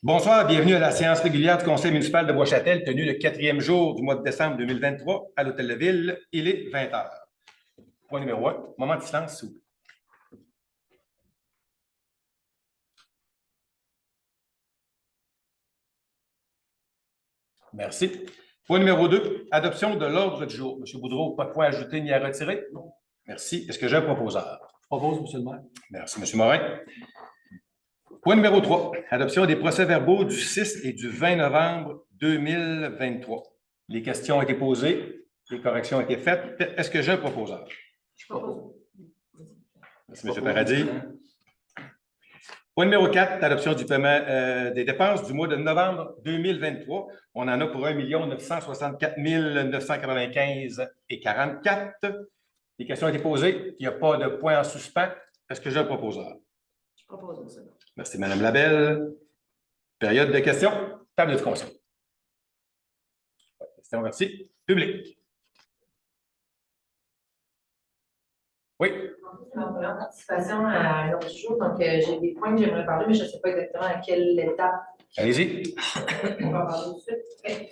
Bonsoir, bienvenue à la séance régulière du Conseil municipal de Bois-Châtel, tenue le 4e jour du mois de décembre 2023 à l'Hôtel de Ville. Il est 20 h. Point numéro 1, moment de silence, s'il vous plaît. Merci. Point numéro 2, adoption de l'ordre du jour. M. Boudreau, pas de point à ajouter ni à retirer? Non. Merci. Est-ce que j'ai un proposeur? Je propose, M. le maire. Merci, M. Morin. Point numéro 3, adoption des procès-verbaux du 6 et du 20 novembre 2023. Les questions ont été posées, les corrections ont été faites. Est-ce que j'ai un proposeur? Je propose. Merci, M. Paradis. Point numéro 4, adoption du paiement des dépenses du mois de novembre 2023. On en a pour 1 964 995,44. Les questions ont été posées. Il n'y a pas de point en suspens. Est-ce que j'ai un proposeur? Je propose, M. Merci, Mme Labelle. Période de questions. Table du conseil. Question, merci. Public. Oui. Ma première participation à l'ordre du jour, donc j'ai des points que j'aimerais parler, mais je ne sais pas exactement à quelle étape. Allez-y. On va en parler tout de suite. Okay.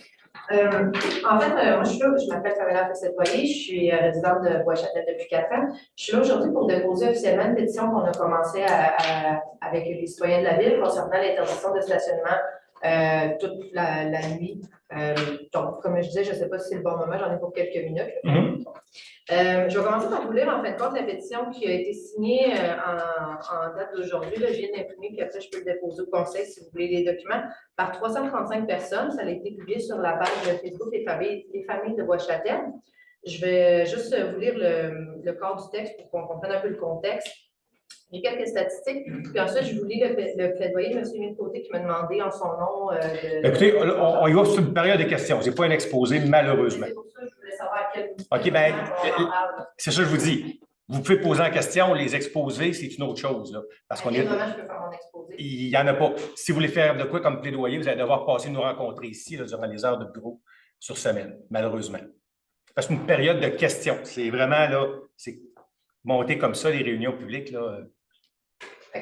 En fait, moi, je suis là, je m'appelle Pamela Fessette-Boyer, je suis résidente de Bois-Châtel depuis 4 ans. Je suis là aujourd'hui pour déposer officiellement une pétition qu'on a commencée avec les citoyens de la ville concernant l'interdiction de stationnement toute la nuit. Donc, comme je disais, je ne sais pas si c'est le bon moment, j'en ai pour quelques minutes. Je vais commencer par vous lire en fin de compte la pétition qui a été signée en date d'aujourd'hui. Je viens d'imprimer, puis après je peux le déposer au conseil si vous voulez les documents, par 335 personnes. Ça a été publié sur la page Facebook des familles de Bois-Châtel. Je vais juste vous lire le corps du texte pour qu'on comprenne un peu le contexte. J'ai quelques statistiques, puis ensuite, je vous lis le plaidoyer de M. Mille-Côté qui m'a demandé en son nom Écoutez, on y va sur une période de questions. Ce n'est pas un exposé, malheureusement. C'est pour ça que je voulais savoir à quel OK, bien, c'est ça que je vous dis. Vous pouvez poser en question, les exposés, c'est une autre chose. Là, parce qu'on je peux faire mon exposé? Il n'y en a pas. Si vous voulez faire de quoi comme plaidoyer, vous allez devoir passer nous rencontrer ici là, durant les heures de bureau sur semaine, malheureusement. Parce qu'une période de questions, c'est vraiment là, c'est monter comme ça, les réunions publiques, là.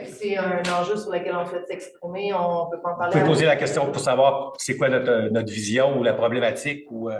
C'est un enjeu sur lequel on souhaite s'exprimer. On ne peut pas en parler. Vous pouvez poser la question pour savoir c'est quoi notre vision ou la problématique. Ou, OK.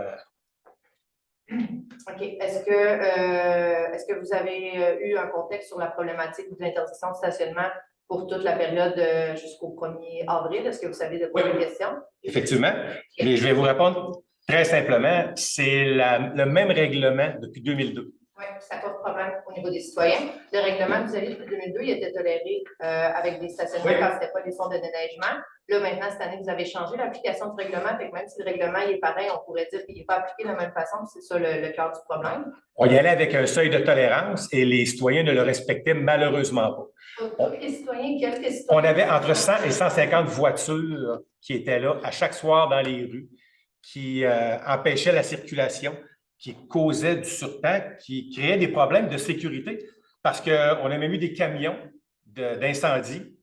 Est-ce que vous avez eu un contexte sur la problématique de l'interdiction de stationnement pour toute la période jusqu'au 1er avril? Est-ce que vous savez de quoi il est question? Effectivement. Mais je vais vous répondre très simplement. C'est le même règlement depuis 2002. Oui, ça pose problème au niveau des citoyens. Le règlement que vous avez depuis 2002, il était toléré avec des stationnements quand ce n'était pas des fonds de déneigement. Là, maintenant, cette année, vous avez changé l'application du règlement. Fait que même si le règlement est pareil, on pourrait dire qu'il n'est pas appliqué de la même façon. C'est ça le cœur du problème. On y allait avec un seuil de tolérance et les citoyens ne le respectaient malheureusement pas. Tous les citoyens, quelques citoyens. On avait entre 100 et 150 voitures qui étaient là à chaque soir dans les rues, qui empêchaient la circulation, qui causaient du surtemps, qui créaient des problèmes de sécurité parce qu'on a même eu des camions d'incendie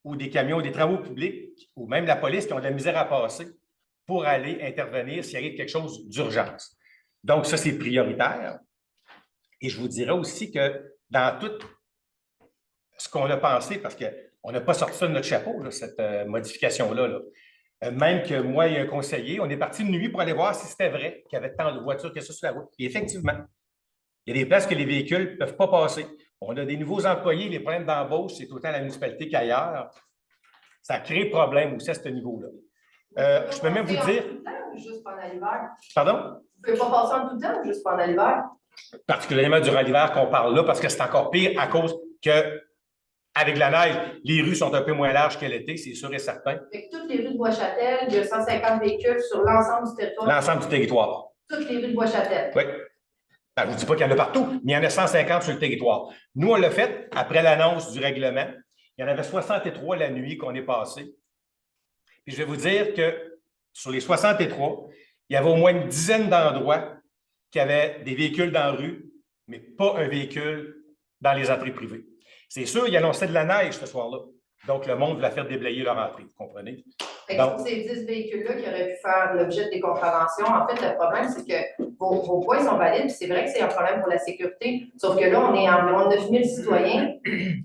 ou des camions des travaux publics ou même la police qui ont de la misère à passer pour aller intervenir s'il arrive quelque chose d'urgence. Donc, ça, c'est prioritaire. Et je vous dirais aussi que dans tout ce qu'on a pensé, parce qu'on n'a pas sorti ça de notre chapeau, là, cette modification-là, là. Même que moi et un conseiller, on est parti de nuit pour aller voir si c'était vrai qu'il y avait tant de voitures que ça sur la route. Et effectivement, il y a des places que les véhicules ne peuvent pas passer. On a des nouveaux employés, les problèmes d'embauche, c'est autant la municipalité qu'ailleurs. Ça crée problème aussi à ce niveau-là. Je peux même vous dire... Juste pendant l'hiver. Pardon? Vous ne pouvez pas passer en tout temps juste pendant l'hiver? Particulièrement durant l'hiver qu'on parle là, parce que c'est encore pire à cause que avec la neige, les rues sont un peu moins larges que l'été, c'est sûr et certain. Avec toutes les rues de Bois-Châtel, il y a 150 véhicules sur l'ensemble du territoire. L'ensemble du territoire. Toutes les rues de Bois-Châtel. Oui. Ben, je ne vous dis pas qu'il y en a partout, mais il y en a 150 sur le territoire. Nous, on l'a fait après l'annonce du règlement. Il y en avait 63 la nuit qu'on est passé. Puis je vais vous dire que sur les 63, il y avait au moins une dizaine d'endroits qui avaient des véhicules dans la rue, mais pas un véhicule dans les entrées privées. C'est sûr, il annonçait de la neige ce soir-là. Donc, le monde voulait faire déblayer leur entrée, vous comprenez? Donc, ces 10 véhicules-là qui auraient pu faire l'objet des contraventions, en fait, le problème, c'est que vos points sont valides, puis c'est vrai que c'est un problème pour la sécurité. Sauf que là, on est environ 9 000 citoyens,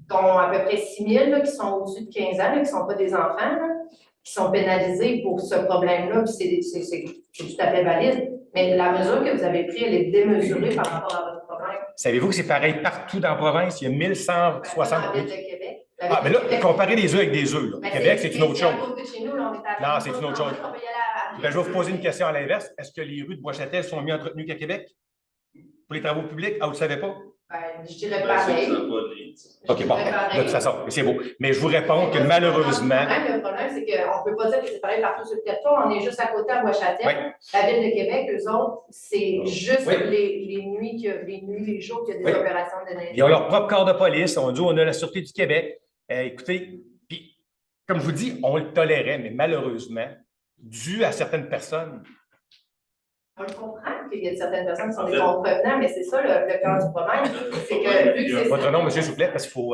dont à peu près 6 000 là, qui sont au-dessus de 15 ans, là, qui ne sont pas des enfants. Là. qui sont pénalisés pour ce problème-là, puis c'est tout à fait valide. Mais la mesure que vous avez prise, elle est démesurée par rapport à votre problème. Savez-vous que c'est pareil partout dans la province? Il y a 1160. Dans la ville de Québec. Ah, mais là, comparez des œufs avec des œufs. Là. Québec, c'est une autre chose. Non, c'est une autre chose. Ben, je vais vous poser une question à l'inverse. Est-ce que les rues de Bois-Châtel sont mieux entretenues qu'à Québec? Pour les travaux publics? Ah, vous ne savez pas? Ben, je dirais pareil. OK, bon, de toute façon, c'est beau. Mais je vous réponds que malheureusement. Le problème, c'est qu'on ne peut pas dire que c'est pareil partout sur le territoire. On est juste à côté à Bois-Châtel. Oui. La ville de Québec, eux autres, c'est juste les nuits, les jours qu'il y a des opérations de neige. Ils ont leur propre corps de police. On dit on a la Sûreté du Québec. Écoutez, puis, comme je vous dis, on le tolérait, mais malheureusement, dû à certaines personnes. On le comprend qu'il y a certaines personnes qui sont des contrevenants, mais c'est ça le cœur du problème. C'est que, vu que c'est votre nom, monsieur, s'il vous plaît, parce qu'il faut.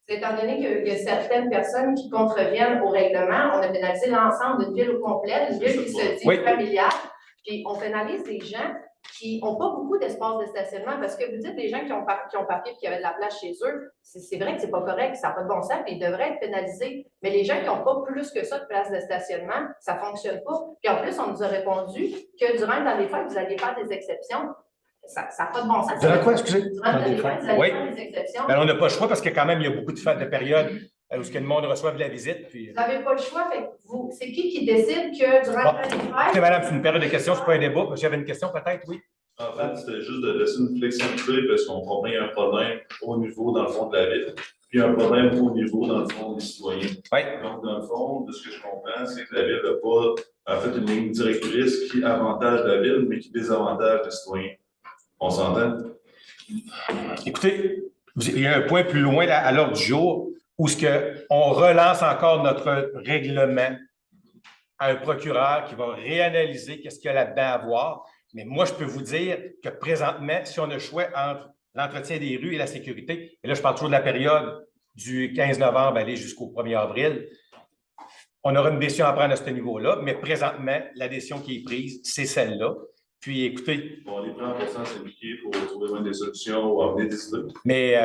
Étant donné qu'il y a certaines personnes qui contreviennent au règlement, on a pénalisé l'ensemble d'une ville au complet, une ville qui se dit familiale, puis on pénalise des gens qui n'ont pas beaucoup d'espace de stationnement, parce que vous dites des gens qui ont parqué et qui avaient de la place chez eux, c'est vrai que c'est pas correct, ça n'a pas de bon sens, puis ils devraient être pénalisés. Mais les gens qui n'ont pas plus que ça de place de stationnement, ça ne fonctionne pas. Puis en plus, on nous a répondu que durant les fêtes, vous alliez faire des exceptions. Ça n'a pas de bon sens. Durant quoi, excusez? Durant les fêtes, vous alliez faire des exceptions. Ben, on n'a pas le choix parce que quand même, il y a beaucoup de fêtes de période où le monde reçoit de la visite. Puis... Vous n'avez pas le choix. C'est qui décide que durant les fêtes... Écoutez, madame, c'est une période de questions, ce n'est pas un débat. J'avais une question peut-être, oui? En fait, c'était juste de laisser une flexibilité parce qu'on comprend qu'il y a un problème au niveau, dans le fond, de la ville, puis un problème au niveau, dans le fond, des citoyens. Oui. Donc, dans le fond, de ce que je comprends, c'est que la ville n'a pas, en fait, une ligne directrice qui avantage la ville, mais qui désavantage les citoyens. On s'entend? Écoutez, il y a un point plus loin là, à l'ordre du jour où on relance encore notre règlement à un procureur qui va réanalyser qu'est-ce qu'il y a là-dedans à voir. Mais moi, je peux vous dire que présentement, si on a le choix entre l'entretien des rues et la sécurité, et là, je parle toujours de la période du 15 novembre aller jusqu'au 1er avril, on aura une décision à prendre à ce niveau-là, mais présentement, la décision qui est prise, c'est celle-là. Puis, écoutez... On les prend pour s'impliquer pour trouver des solutions ou amener des idées. Mais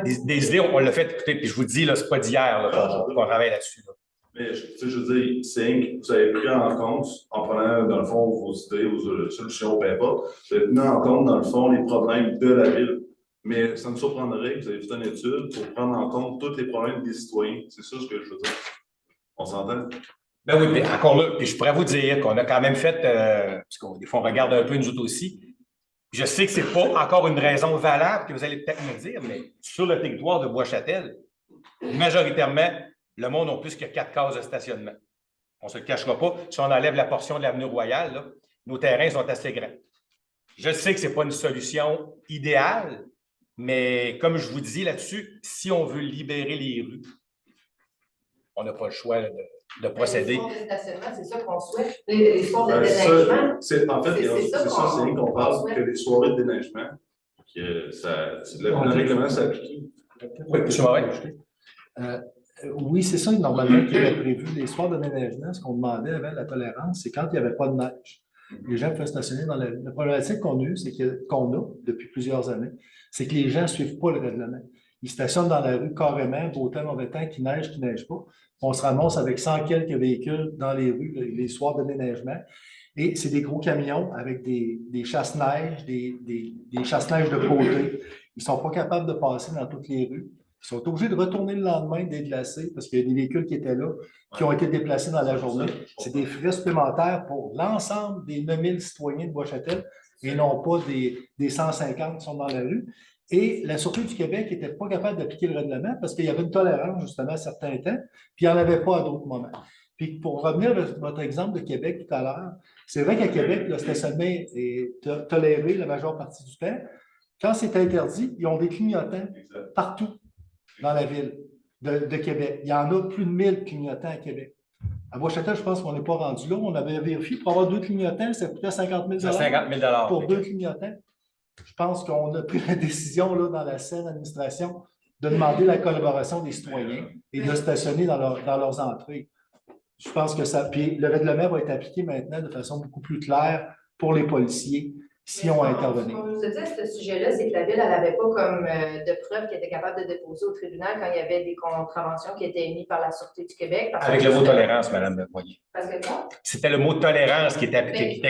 des idées, on l'a fait, écoutez, puis je vous dis, ce n'est pas d'hier qu'on travaille là-dessus. Là. Mais je veux dire, c'est vous avez pris en compte, en prenant, dans le fond, vos idées, vos solutions, peu importe, vous avez pris en compte, dans le fond, les problèmes de la ville. Mais ça me surprendrait que vous ayez fait une étude pour prendre en compte tous les problèmes des citoyens. C'est ça ce que je veux dire. On s'entend? Ben oui, mais encore là, puis je pourrais vous dire qu'on a quand même fait, parce que des fois, on regarde un peu nous autres aussi. Je sais que ce n'est pas encore une raison valable que vous allez peut-être me dire, mais sur le territoire de Bois-Châtel, majoritairement, le monde n'a plus que 4 cases de stationnement. On ne se le cachera pas. Si on enlève la portion de l'avenue Royale, là, nos terrains sont assez grands. Je sais que ce n'est pas une solution idéale, mais comme je vous dis là-dessus, si on veut libérer les rues, on n'a pas le choix de procéder. Les sports de stationnement, c'est ça qu'on souhaite. Les sports de déneigement. En fait, c'est rien qu'on parle que les soirées de déneigement, que le règlement s'applique. Oui, M. Morin. Oui, c'est ça, normalement, qui avait prévu. Les soirs de déneigement, ce qu'on demandait avant la tolérance, c'est quand il n'y avait pas de neige. Les gens peuvent stationner dans la problématique qu'on a eue, qu'on a depuis plusieurs années, c'est que les gens ne suivent pas le règlement. Ils stationnent dans la rue carrément, beau temps, mauvais temps, qui neige pas. On se ramasse avec 100 quelques véhicules dans les rues, les soirs de déneigement. Et c'est des gros camions avec des chasse-neige, des chasse-neige de côté. Ils ne sont pas capables de passer dans toutes les rues. Ils sont obligés de retourner le lendemain déglacés parce qu'il y a des véhicules qui étaient là, qui ont été déplacés dans la journée. C'est des frais supplémentaires pour l'ensemble des 9000 citoyens de Bois-Châtel et non pas des 150 qui sont dans la rue. Et la Sûreté du Québec n'était pas capable d'appliquer le règlement parce qu'il y avait une tolérance justement à certains temps, puis il n'y en avait pas à d'autres moments. Puis pour revenir à votre exemple de Québec tout à l'heure, c'est vrai qu'à Québec, le stationnement est toléré la majeure partie du temps. Quand c'est interdit, ils ont des clignotants partout dans la ville de Québec. Il y en a plus de 1000 clignotants à Québec. À Bois-Châtel, je pense qu'on n'est pas rendu là. On avait vérifié, pour avoir 2 clignotants, ça coûtait 50 000 pour 2 clignotants. Je pense qu'on a pris la décision là, dans la saine administration de demander la collaboration des citoyens et de stationner dans leurs entrées. Je pense que ça. Puis le règlement va être appliqué maintenant de façon beaucoup plus claire pour les policiers si on intervenait. Ce qu'on nous a dit à ce sujet-là, c'est que la Ville, elle n'avait pas comme de preuves qu'elle était capable de déposer au tribunal quand il y avait des contraventions qui étaient émises par la Sûreté du Québec. Avec le mot tolérance, Mme Boyer. Parce que quoi? C'était le mot tolérance qui était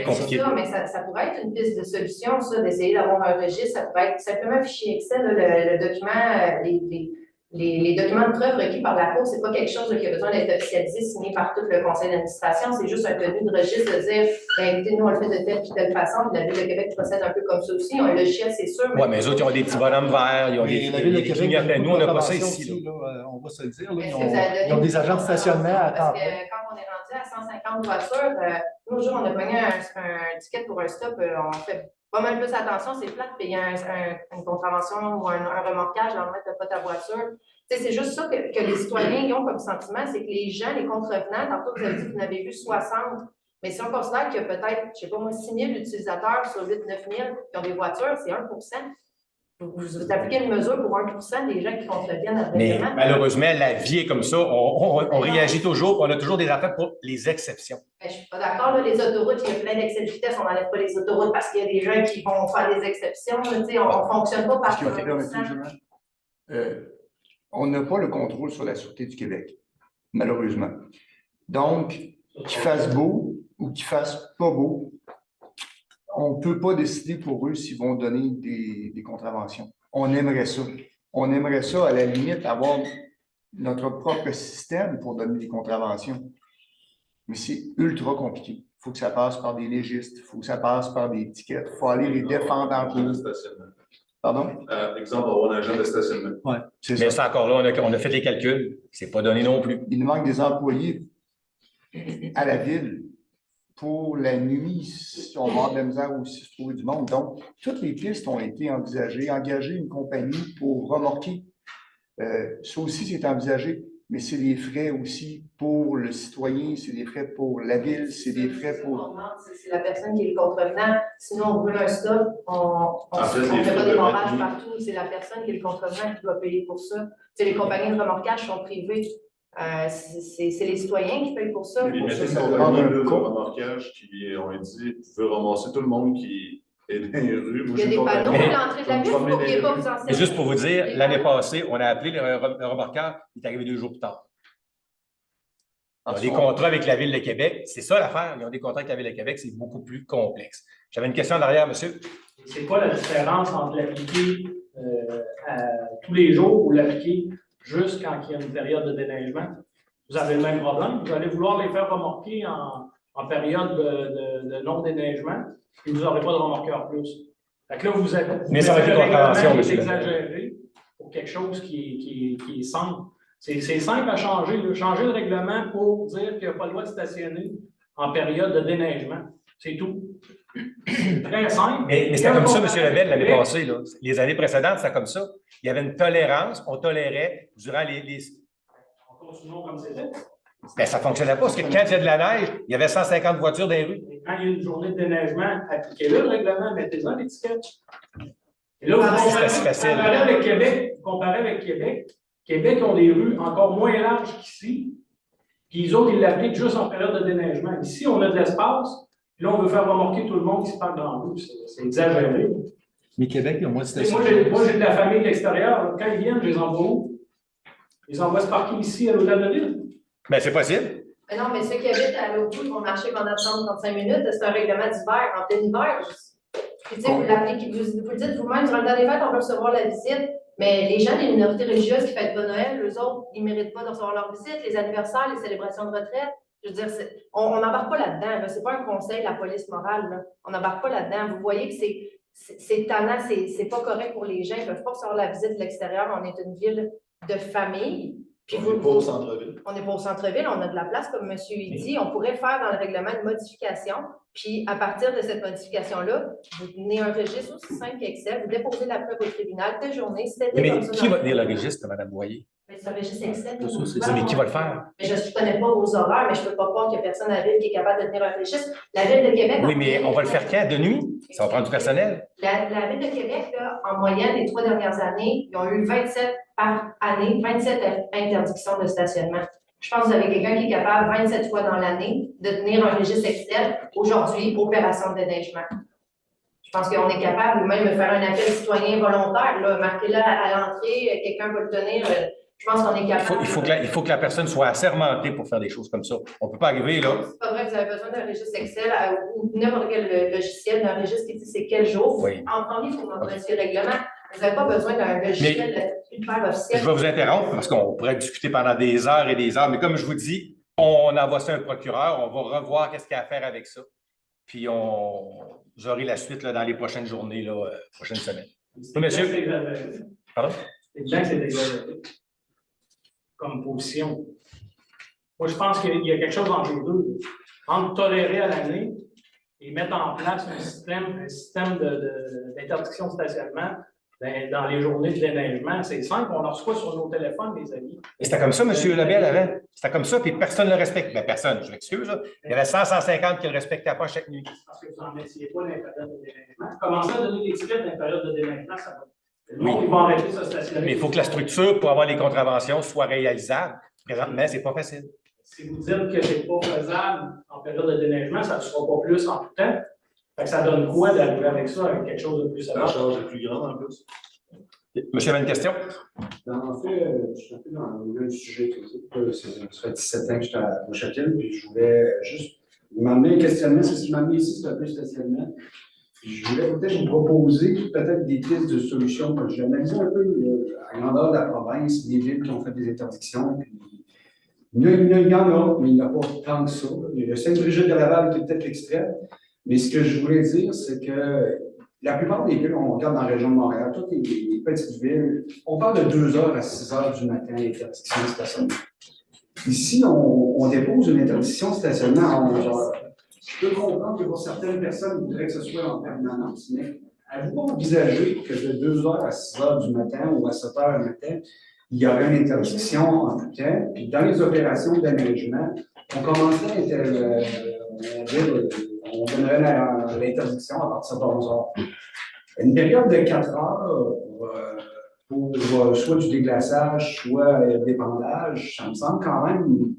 compliqué. C'est ça, mais ça pourrait être une piste de solution, ça, d'essayer d'avoir un registre. Ça pourrait être simplement un fichier Excel, là, le document, les documents de preuve requis par la Cour, c'est pas quelque chose qui a besoin d'être officialisé, signé par tout le conseil d'administration. C'est juste un tenu de registre de dire, ben, écoutez, nous, on le fait de telle puis telle façon. Puis la Ville de Québec procède un peu comme ça aussi. Ils ont un logiciel, c'est sûr. Oui, mais les autres, ils ont des petits bonhommes verts, ils ont Mais la Ville de des Québec, clignotants. Nous, on n'a pas ça ici. aussi, là, on va se le dire. Là, Est-ce que vous avez ils ont des agents de stationnement à temps Parce que quand on est rendu à 150 voitures, nous, aujourd'hui, on a pogné un ticket pour un stop, on fait pas mal plus attention, c'est plate de payer une contravention ou un remorquage, d'en mettre pas ta voiture. C'est juste ça que les citoyens ont comme sentiment, c'est que les gens, les contrevenants, tantôt vous avez dit que vous en avez vu 60, mais si on considère qu'il y a peut-être, je ne sais pas moi, 6 000 utilisateurs sur 8 000 9 000 qui ont des voitures, c'est 1 Vous appliquez une mesure pour 1 des gens qui contreviennent à Mais règlement. malheureusement, la vie est comme ça. On réagit toujours, on a toujours des affaires pour les exceptions. Je ne suis pas d'accord, là, les autoroutes, il y a plein d'excès de vitesse, on n'enlève pas les autoroutes parce qu'il y a des gens qui vont faire des exceptions. Là, on ne fonctionne pas par on n'a pas le contrôle sur la Sûreté du Québec, malheureusement. Donc, qu'il fasse beau ou qu'il fasse pas beau, on ne peut pas décider pour eux s'ils vont donner des contraventions. On aimerait ça. On aimerait ça, à la limite, avoir notre propre système pour donner des contraventions. Mais c'est ultra compliqué. Il faut que ça passe par des légistes, il faut que ça passe par des étiquettes, il faut aller les défendre en cours. Pardon? Exemple, avoir un agent de stationnement. Oui, c'est Mais ça. c'est encore là, on a fait les calculs. C'est pas donné non plus. Il nous manque des employés à la ville pour la nuit, si on va avoir de la misère aussi se trouver du monde. Donc, toutes les pistes ont été envisagées. Engager une compagnie pour remorquer, ça aussi, c'est envisagé. Mais c'est des frais aussi pour le citoyen, c'est des frais pour la ville, c'est des frais pour... C'est la personne qui est le contrevenant. Sinon, on brûle un stop, on ne fait pas des barrages partout. C'est la personne qui est le contrevenant qui doit payer pour ça. Les compagnies de remorquage sont privées. C'est les citoyens qui payent pour ça. Mais mettez ça une dépend compagnie d'un de cas. remorquage qui ont dit « Vous pouvez ramasser tout le monde qui est dans les rues. » Il y a des panneaux à l'entrée de la ville, vous ne pourriez pas vous en servir. Et juste pour vous dire, l'année passée, on a appelé le remorqueur, il est arrivé 2 jours plus tard. Ils ont des contrats avec la Ville de Québec. C'est ça l'affaire. Ils ont des contrats avec la Ville de Québec, c'est beaucoup plus complexe. J'avais une question en arrière, monsieur. C'est quoi la différence entre l'appliquer tous les jours ou l'appliquer juste quand il y a une période de déneigement? Vous avez le même problème. Vous allez vouloir les faire remorquer en période de non-déneigement et vous n'aurez pas de remorqueur plus. Fait que là, vous Mais ça va être une contravention, monsieur. exagéré pour quelque chose qui est simple. C'est simple à changer. Changer le règlement pour dire qu'il n'y a pas le droit de stationner en période de déneigement. C'est tout. Très simple. Mais c'était comme ça, M. Lebel, l'année passée. Là. Les années précédentes, c'était comme ça. Il y avait une tolérance, on tolérait durant les... Continuons comme c'était. Ben, ça ne fonctionnait pas, parce que quand il y a de la neige, il y avait 150 voitures dans les rues. Et quand il y a une journée de déneigement, appliquez-le le règlement, mettez-en l'étiquette. Et là, vous C'est assez facile. comparez avec Québec. Québec ont des rues encore moins larges qu'ici, puis les autres, ils l'appliquent juste en période de déneigement. Ici, on a de l'espace, puis là, on veut faire remorquer tout le monde qui se parle dans la rue. C'est exagéré. Mais Québec, il y a moins de stations. Moi, j'ai de la famille de l'extérieur. Quand ils viennent, je les envoie où? Je les envoie se parquer ici, à l'hôtel de ville. Ben, c'est possible. Mais non, mais ceux qui habitent à l'autre bout vont marcher pendant 30-35 minutes. C'est un règlement d'hiver, en plein hiver. Puis, tu sais, vous l'appliquez, vous le dites vous-même, durant le temps des fêtes, on peut recevoir la visite. Mais les gens des minorités religieuses qui fêtent pas Noël, eux autres, ils ne méritent pas de recevoir leur visite. Les anniversaires, les célébrations de retraite. Je veux dire, on n'embarque pas là-dedans. Ce n'est pas un conseil, la police morale. Là. On n'embarque pas là-dedans. Vous voyez que c'est tannant, c'est pas correct pour les gens. Ils ne peuvent pas recevoir la visite de l'extérieur. On est une ville de famille. Puis On n'est pas au centre-ville. On n'est pas au centre-ville, on a de la place, comme M. dit. On pourrait faire dans le règlement une modification. Puis, à partir de cette modification-là, vous tenez un registre aussi simple qu'Excel, vous déposez la preuve au tribunal, telle journée, c'était Mais comme ça. qui va tenir le registre, Mme Boyer? C'est un registre Excel. Mais qui va le faire? Mais je ne connais pas vos horaires, mais je ne peux pas croire qu'il n'y a personne à la Ville qui est capable de tenir un registre. La Ville de Québec... Oui, mais on va le faire quand? De nuit? Ça va prendre du personnel? La Ville de Québec, là, en moyenne, les 3 dernières années, ils ont eu 27 par année, 27 interdictions de stationnement. Je pense que vous avez quelqu'un qui est capable, 27 fois dans l'année, de tenir un registre Excel. Aujourd'hui, opération de déneigement. pense qu'on est capable, ou même faire un appel citoyen volontaire, là, marquez-le à l'entrée, quelqu'un va le tenir. Je pense qu'on est capable. Il faut que la personne soit assermentée pour faire des choses comme ça. On ne peut pas arriver là. C'est pas vrai que vous avez besoin d'un registre Excel ou n'importe quel logiciel, d'un registre qui dit c'est quel jour. Oui. En premier, il faut modifier le règlement. Vous n'avez pas besoin d'un logiciel hyper officiel. Je vais vous interrompre parce qu'on pourrait discuter pendant des heures et des heures, mais comme je vous dis, on envoie ça à un procureur, on va revoir qu'est-ce qu'il y a à faire avec ça. Puis vous aurez la suite là, dans les prochaines journées, là, prochaines semaines. Oui, monsieur. Pardon? C'est bien que c'est exagéré comme position. Moi, je pense qu'il y a quelque chose entre les deux. Entre tolérer à l'année et mettre en place un système d'interdiction de stationnement dans les journées de déneigement. C'est simple, on le reçoit sur nos téléphones, les amis. Et c'était comme ça, M. Lebel, avant. C'était comme ça, puis personne ne le respecte. Bien, personne, je m'excuse. Il y avait 100-150 qui ne le respectaient pas chaque nuit. Parce que vous n'en mettiez pas dans les périodes de déneigement. Commencez à donner des tickets dans les périodes de déneigement, ça va. Le monde, ils vont arrêter de se stationner. Mais il faut que la structure pour avoir les contraventions soit réalisable. Présentement, ce n'est pas facile. Si vous dites que ce n'est pas faisable en période de déneigement, ça ne sera pas plus en tout temps. Fait que ça donne quoi d'arriver avec ça, avec quelque chose de plus La sévère? charge est plus grande en plus. Monsieur avait une question? En fait, je suis un peu dans le même sujet que ça. Ça fait 17 ans que j'étais à Neuchâtel, puis je voulais juste m'amener un questionnement. C'est ce qui m'a amené ici, c'est un peu stationnement. Je voulais peut-être vous proposer peut-être des pistes de solutions. J'ai analysé un peu à grandeur de la province, des villes qui ont fait des interdictions. Puis, il y en a, mais il n'y en a pas tant que ça. Il y a le Sainte-Brigitte de Laval qui est peut-être l'extrême. Mais ce que je voulais dire, c'est que la plupart des villes, on regarde dans la région de Montréal, toutes les petites villes, on parle de 2h à 6h du matin, interdiction de stationnement. Ici, on dépose une interdiction de stationnement à 11h. Je peux comprendre que pour certaines personnes, il faudrait que ce soit en permanence, mais avez-vous envisagé que de 2h à 6h du matin ou à 7h du matin, il y aurait une interdiction en tout temps, puis dans les opérations d'aménagement, on commencerait on donnerait l'interdiction à partir de 11h. Une période de 4 heures pour soit du déglaçage, soit d'épandage, ça me semble quand même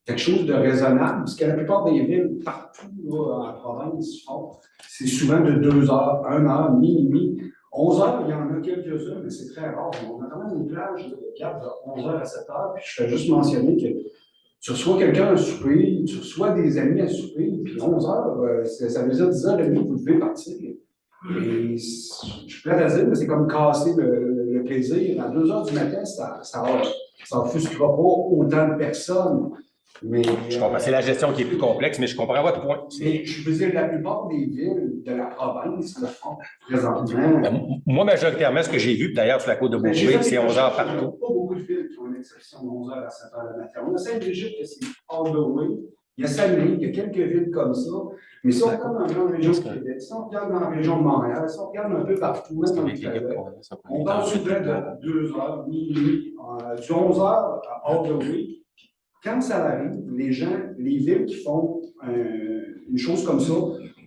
quelque chose de raisonnable, parce que la plupart des villes, partout là, en province, font, c'est souvent de 2 heures, 1 heure, minuit. 11 heures, il y en a quelques-uns, mais c'est très rare. On a quand même une plage de 4 de 11 heures à 7 heures, puis je fais juste mentionner que tu reçois quelqu'un à souper, tu reçois des amis à souper, puis 11 heures, ça veut dire 10 heures et demie, vous devez partir. Et je suis prêt à dire, mais c'est comme casser le plaisir. À 2 heures du matin, ça offusquera pas autant de personnes. Mais, Je comprends. C'est la gestion qui est plus complexe, mais je comprends votre point. Mais je veux dire, la plupart des villes de la province le font présentement. Ben, moi, majoritairement, ce que j'ai vu, d'ailleurs, sur la côte de Beaupré, c'est 11 heures Il n'y a partout. pas beaucoup de villes qui ont une exception de 11 heures à 7 heures le matin. On a Sainte-Brigitte, c'est all the way. Il y a Saguenay, il y a quelques villes comme ça. Mais si on regarde dans la grande région de Québec, si on regarde dans la région de Montréal, si on regarde un peu partout, même dans le Québec, on parle souvent de 2 heures, minuit, du 11 heures à all the way. Quand ça arrive, les villes qui font une chose comme ça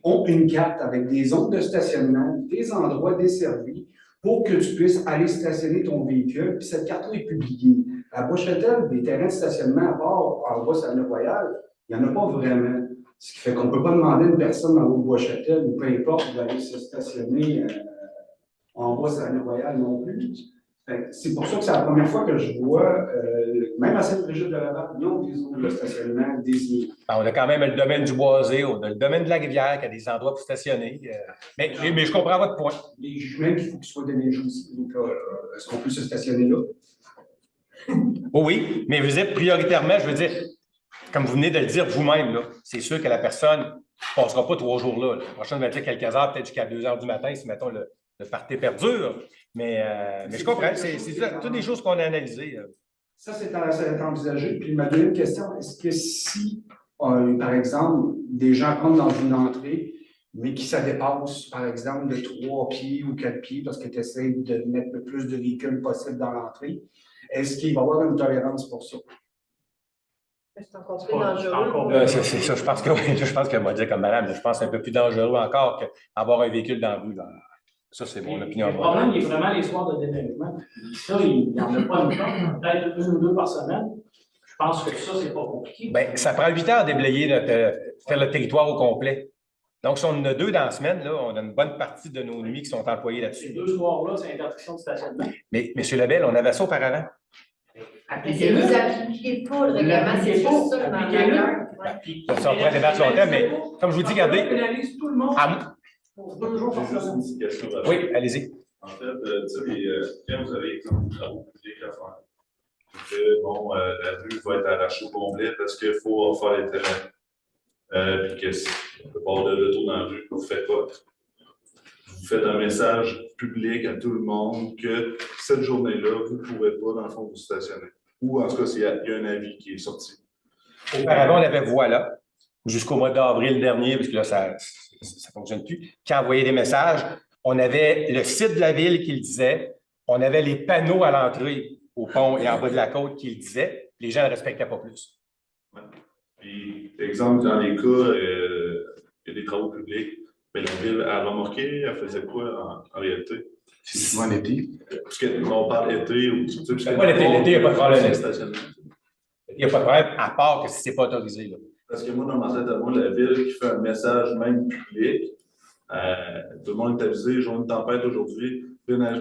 ont une carte avec des zones de stationnement, des endroits desservis pour que tu puisses aller stationner ton véhicule. Puis cette carte-là est publiée. À Bois-Châtel, des terrains de stationnement à part en Bois-Royal, il n'y en a pas vraiment. Ce qui fait qu'on ne peut pas demander à une personne dans Bois-Châtel ou peu importe d'aller se stationner en Bois-Royal non plus. C'est pour ça que c'est la première fois que je vois, même à Sainte-Brigitte-de-Laval, ils ont des zones de stationnement désignées. On a quand même le domaine du Boisé, on a le domaine de la rivière qui a des endroits pour stationner. Mais je comprends votre point. Les jugements qu'il faut qu'ils soient déneigés aussi. Donc, est-ce qu'on peut se stationner là? Oui, mais vous êtes prioritairement, je veux dire, comme vous venez de le dire vous-même, c'est sûr que la personne ne passera pas 3 jours là. La prochaine va être là quelques heures, peut-être jusqu'à 2 heures du matin, si, mettons, le party perdure. Mais je comprends, c'est toutes des choses qu'on a analysées. Ça, c'est envisagé. Puis ma deuxième question, est-ce que si, par exemple, des gens rentrent dans une entrée, mais qui ça dépasse, par exemple, de 3 pieds ou 4 pieds, parce que tu essaies de mettre le plus de véhicules possible dans l'entrée, est-ce qu'il va y avoir une tolérance pour ça? C'est encore plus dangereux. C'est ça, je pense que moi, dire comme madame, je pense que c'est un peu plus dangereux encore qu'avoir un véhicule dans la rue. Ça, c'est mon opinion. Le problème, il est vraiment les soirs de déneigement. Ça, il n'y en a pas une fois, peut-être 1 ou 2 par semaine. Je pense que ça, c'est pas compliqué. Bien, ça prend 8 heures à déblayer, faire le territoire au complet. Donc, si on en a 2 dans la semaine, là, on a une bonne partie de nos nuits qui sont employées Ces là-dessus. 2 soirs-là, c'est interdiction de stationnement. Mais, M. Lebel, on avait ça auparavant. Mais c'est vous appliquez pas le règlement, c'est juste ça dans la rigueur. Ça, on pourrait débattre longtemps, mais comme je vous dis, regardez. On pénalise tout le monde pour 2 jours par J'ai juste une semaine. petite question. là-dessus. Oui, allez-y. En fait, tu sais, quand vous avez, exemple, des travaux publics à faire, que, bon, la rue va être arrachée au complet parce qu'il faut faire les terrains. Puis que si on peut pas avoir de l'auto dans la rue, vous faites quoi? Vous faites un message public à tout le monde que cette journée-là, vous ne pourrez pas, dans le fond, vous stationner. Ou en tout cas, s'il y a un avis qui est sorti. Auparavant, on avait Voilà, jusqu'au mois d'avril dernier, parce que là, ça ne fonctionne plus. Quand on envoyait des messages, on avait le site de la ville qui le disait, on avait les panneaux à l'entrée au pont et en bas de la côte qui le disaient. Les gens ne respectaient pas plus. Ouais. Puis, exemple, dans les cas, il y a des travaux publics, mais la ville a remorqué, elle faisait quoi en réalité? C'est souvent l'été. Parce qu'on parle été ou tu sais, Pas l'été, l'été, il n'y a pas de problème. c'est stationnement. Il n'y a pas de problème, à part que si ce n'est pas autorisé. Là. Parce que moi, dans ma tête à moi, la ville qui fait un message même public, tout le monde est avisé, journée de tempête aujourd'hui,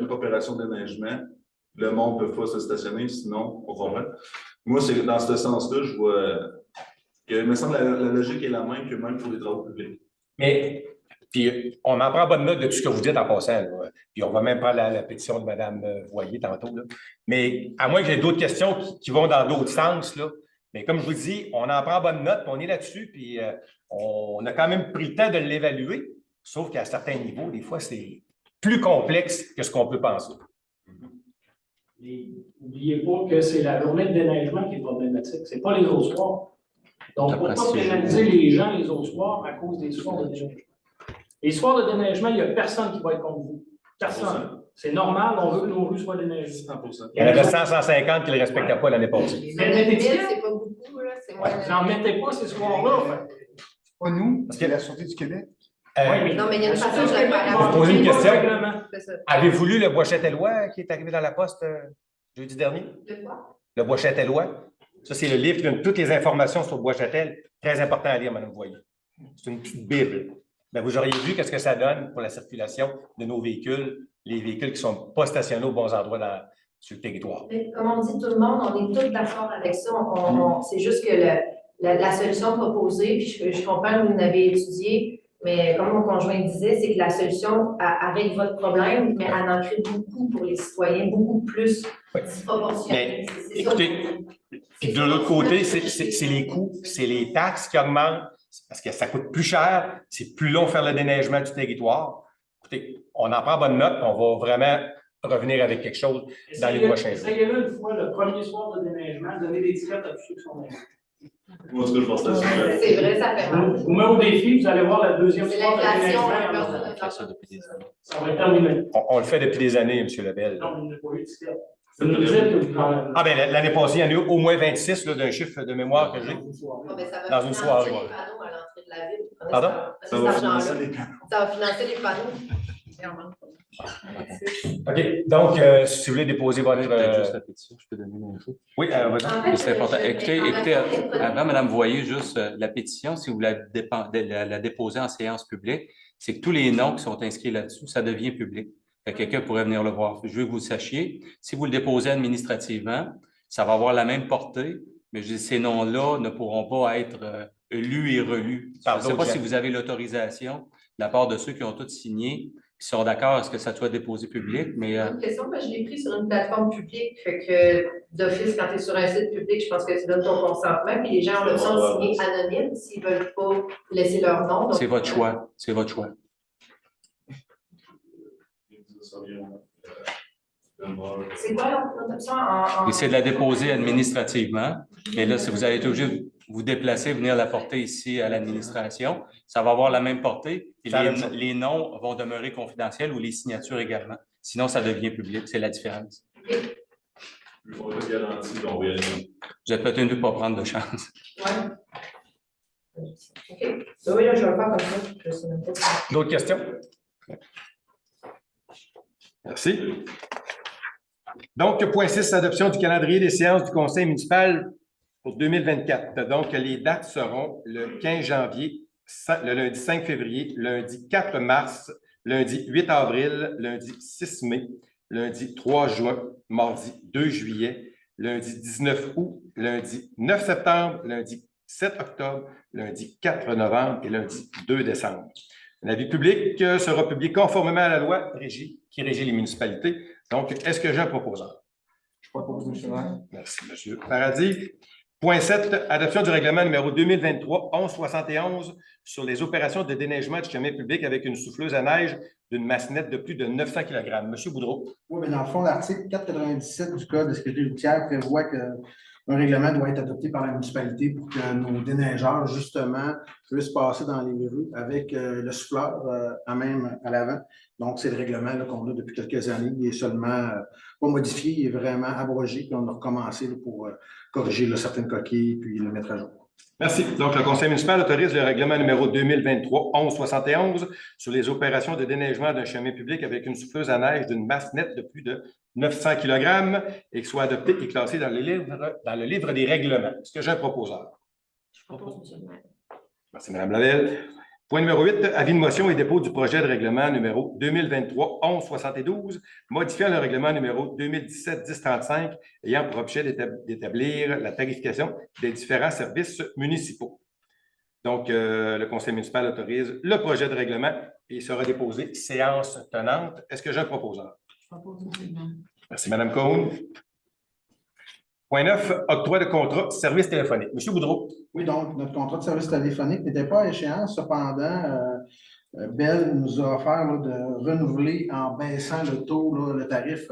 opération de déneigement, le monde ne peut pas se stationner, sinon, on comprend. Moi, c'est dans ce sens-là, je vois que, il me semble, la logique est la même que même pour les travaux publics. Mais, puis, on en prend bonne note de tout ce que vous dites en passant. Là. Puis, on va même prendre la pétition de Mme Voyer tantôt. Là. Mais, à moins que j'ai d'autres questions qui vont dans d'autres sens, là. Mais comme je vous dis, on en prend bonne note, puis on est là-dessus, puis on a quand même pris le temps de l'évaluer, sauf qu'à certains niveaux, des fois, c'est plus complexe que ce qu'on peut penser. N'oubliez pas que c'est la journée de déneigement qui est problématique, ce n'est pas les autres soirs. Donc, pourquoi pénaliser les gens les autres soirs à cause des soirs de déneigement? Les soirs de déneigement, il n'y a personne qui va être contre vous. Personne. C'est normal, on veut que nos rues soient déneigées. 100%. Il y en avait 150 qui ne le respectaient pas l'année passée. Mais le 1000, c'est pas beaucoup, là, c'est moins. Vous n'en mettez pas ces soirs-là. Pas nous, parce qu'il y a la Sûreté du Québec. Non, mais il y a une façon de le faire. Vous posez une question? C'est ça. Avez-vous lu le Bois-Châtellois qui est arrivé dans la poste jeudi dernier? De quoi? Le Bois-Châtellois. Ça, c'est le livre qui donne toutes les informations sur Bois-Châtel. Très important à lire, Mme Voyer. C'est une petite Bible. Bien, vous auriez vu qu'est-ce que ça donne pour la circulation de nos véhicules, les véhicules qui ne sont pas stationnés aux bons endroits sur le territoire. Mais comme on dit tout le monde, on est tous d'accord avec ça. C'est juste que la solution proposée, puis je comprends que vous l'avez étudié, mais comme mon conjoint disait, c'est que la solution règle votre problème, mais elle en crée beaucoup pour les citoyens, beaucoup plus disproportionné. Écoutez, puis de l'autre côté, c'est les coûts, c'est les taxes qui augmentent, parce que ça coûte plus cher, c'est plus long de faire le déneigement du territoire. Écoutez, on en prend bonne note, on va vraiment revenir avec quelque chose dans les prochains jours. Essayez-le une fois, le premier soir de déneigement, donner des tickets à tous ceux qui sont là. Moi, ce que je pense que c'est C'est vrai, ça fait mal. Je vous mets au défi, vous allez voir la deuxième C'est soir de l'inflation, déneigement. Ça va être terminé. On le fait depuis des années, M. Lebel. Non, vous n'avez pas eu de ticket. Vous nous dites que vous en Ah bien, l'année passée, il y en a eu au moins 26 là, d'un chiffre de mémoire que j'ai. Dans une soirée, ouais. Les panneaux à l'entrée de la ville. Pardon? Ça va financer les Ça va financer les panneaux. OK. Donc, si vous voulez déposer votre... Peut-être juste la pétition, je peux donner l'info. Oui, vas-y. En fait, C'est important. Écoutez, avant, avant, Mme Voyer, juste la pétition, si vous la déposez en séance publique, c'est que tous les noms qui sont inscrits là-dessus, ça devient public. Fait que quelqu'un pourrait venir le voir. Je veux que vous le sachiez. Si vous le déposez administrativement, ça va avoir la même portée, mais je dis, ces noms-là ne pourront pas être lus et relus. Je ne sais pas si vous avez l'autorisation de la part de ceux qui ont tous signé, qui sont d'accord à ce que ça soit déposé public, mais... Une question, je l'ai pris sur une plateforme publique, fait que d'office, quand tu es sur un site public, je pense que tu donnes ton consentement, puis les gens ont l'option de signer anonyme s'ils ne veulent pas laisser leur nom. C'est votre choix. C'est votre choix. C'est quoi l'autre option? Essayez de la déposer administrativement. Et là, si vous allez être obligé de vous déplacer, venir la porter ici à l'administration, ça va avoir la même portée. Et les noms vont demeurer confidentiels ou les signatures également. Sinon, ça devient public. C'est la différence. Ils vont être garantis qu'on va y aller. Vous êtes peut-être de ne pas prendre de chance. Oui. OK. Oui, là, je vais le faire comme ça. Je sais même pas. D'autres questions? Merci. Donc, point 6, adoption du calendrier des séances du Conseil municipal pour 2024. Donc, les dates seront le 15 janvier le lundi 5 février, lundi 4 mars, lundi 8 avril, lundi 6 mai, lundi 3 juin, mardi 2 juillet, lundi 19 août, lundi 9 septembre, lundi 7 octobre, lundi 4 novembre et lundi 2 décembre. L'avis public sera publié conformément à la loi qui régit les municipalités. Donc, est-ce que j'ai un proposeur? Je propose, M. le maire. Merci, M. Paradis. Point 7, adoption du règlement numéro 2023-1171 sur les opérations de déneigement du chemin public avec une souffleuse à neige d'une masse nette de plus de 900 kg. M. Boudreau. Oui, mais dans le fond, l'article 497 du Code de sécurité routière prévoit qu'un règlement doit être adopté par la municipalité pour que nos déneigeurs, justement, puissent passer dans les rues avec le souffleur à même à l'avant. Donc, c'est le règlement qu'on a depuis quelques années. Il est seulement pas modifié, il est vraiment abrogé. Puis on a recommencé pour corriger certaines coquilles puis le mettre à jour. Merci. Donc, le Conseil municipal autorise le règlement numéro 2023-1171 sur les opérations de déneigement d'un chemin public avec une souffleuse à neige d'une masse nette de plus de 900 kg et qui soit adopté et classé dans le livre des règlements. Est-ce que j'ai un proposeur? Je propose, M. le maire. Merci, Mme Lavelle. Point numéro 8, avis de motion et dépôt du projet de règlement numéro 2023-1172, modifiant le règlement numéro 2017-1035, ayant pour objet d'établir la tarification des différents services municipaux. Donc, le Conseil municipal autorise le projet de règlement et il sera déposé séance tenante. Est-ce que j'ai un proposeur? Je propose, M. le maire. Merci, Mme Cohn. Point 9, octroi de contrat service téléphonique. M. Boudreau. Oui, donc, notre contrat de service téléphonique n'était pas à échéance. Cependant, Bell nous a offert de renouveler en baissant le taux, le tarif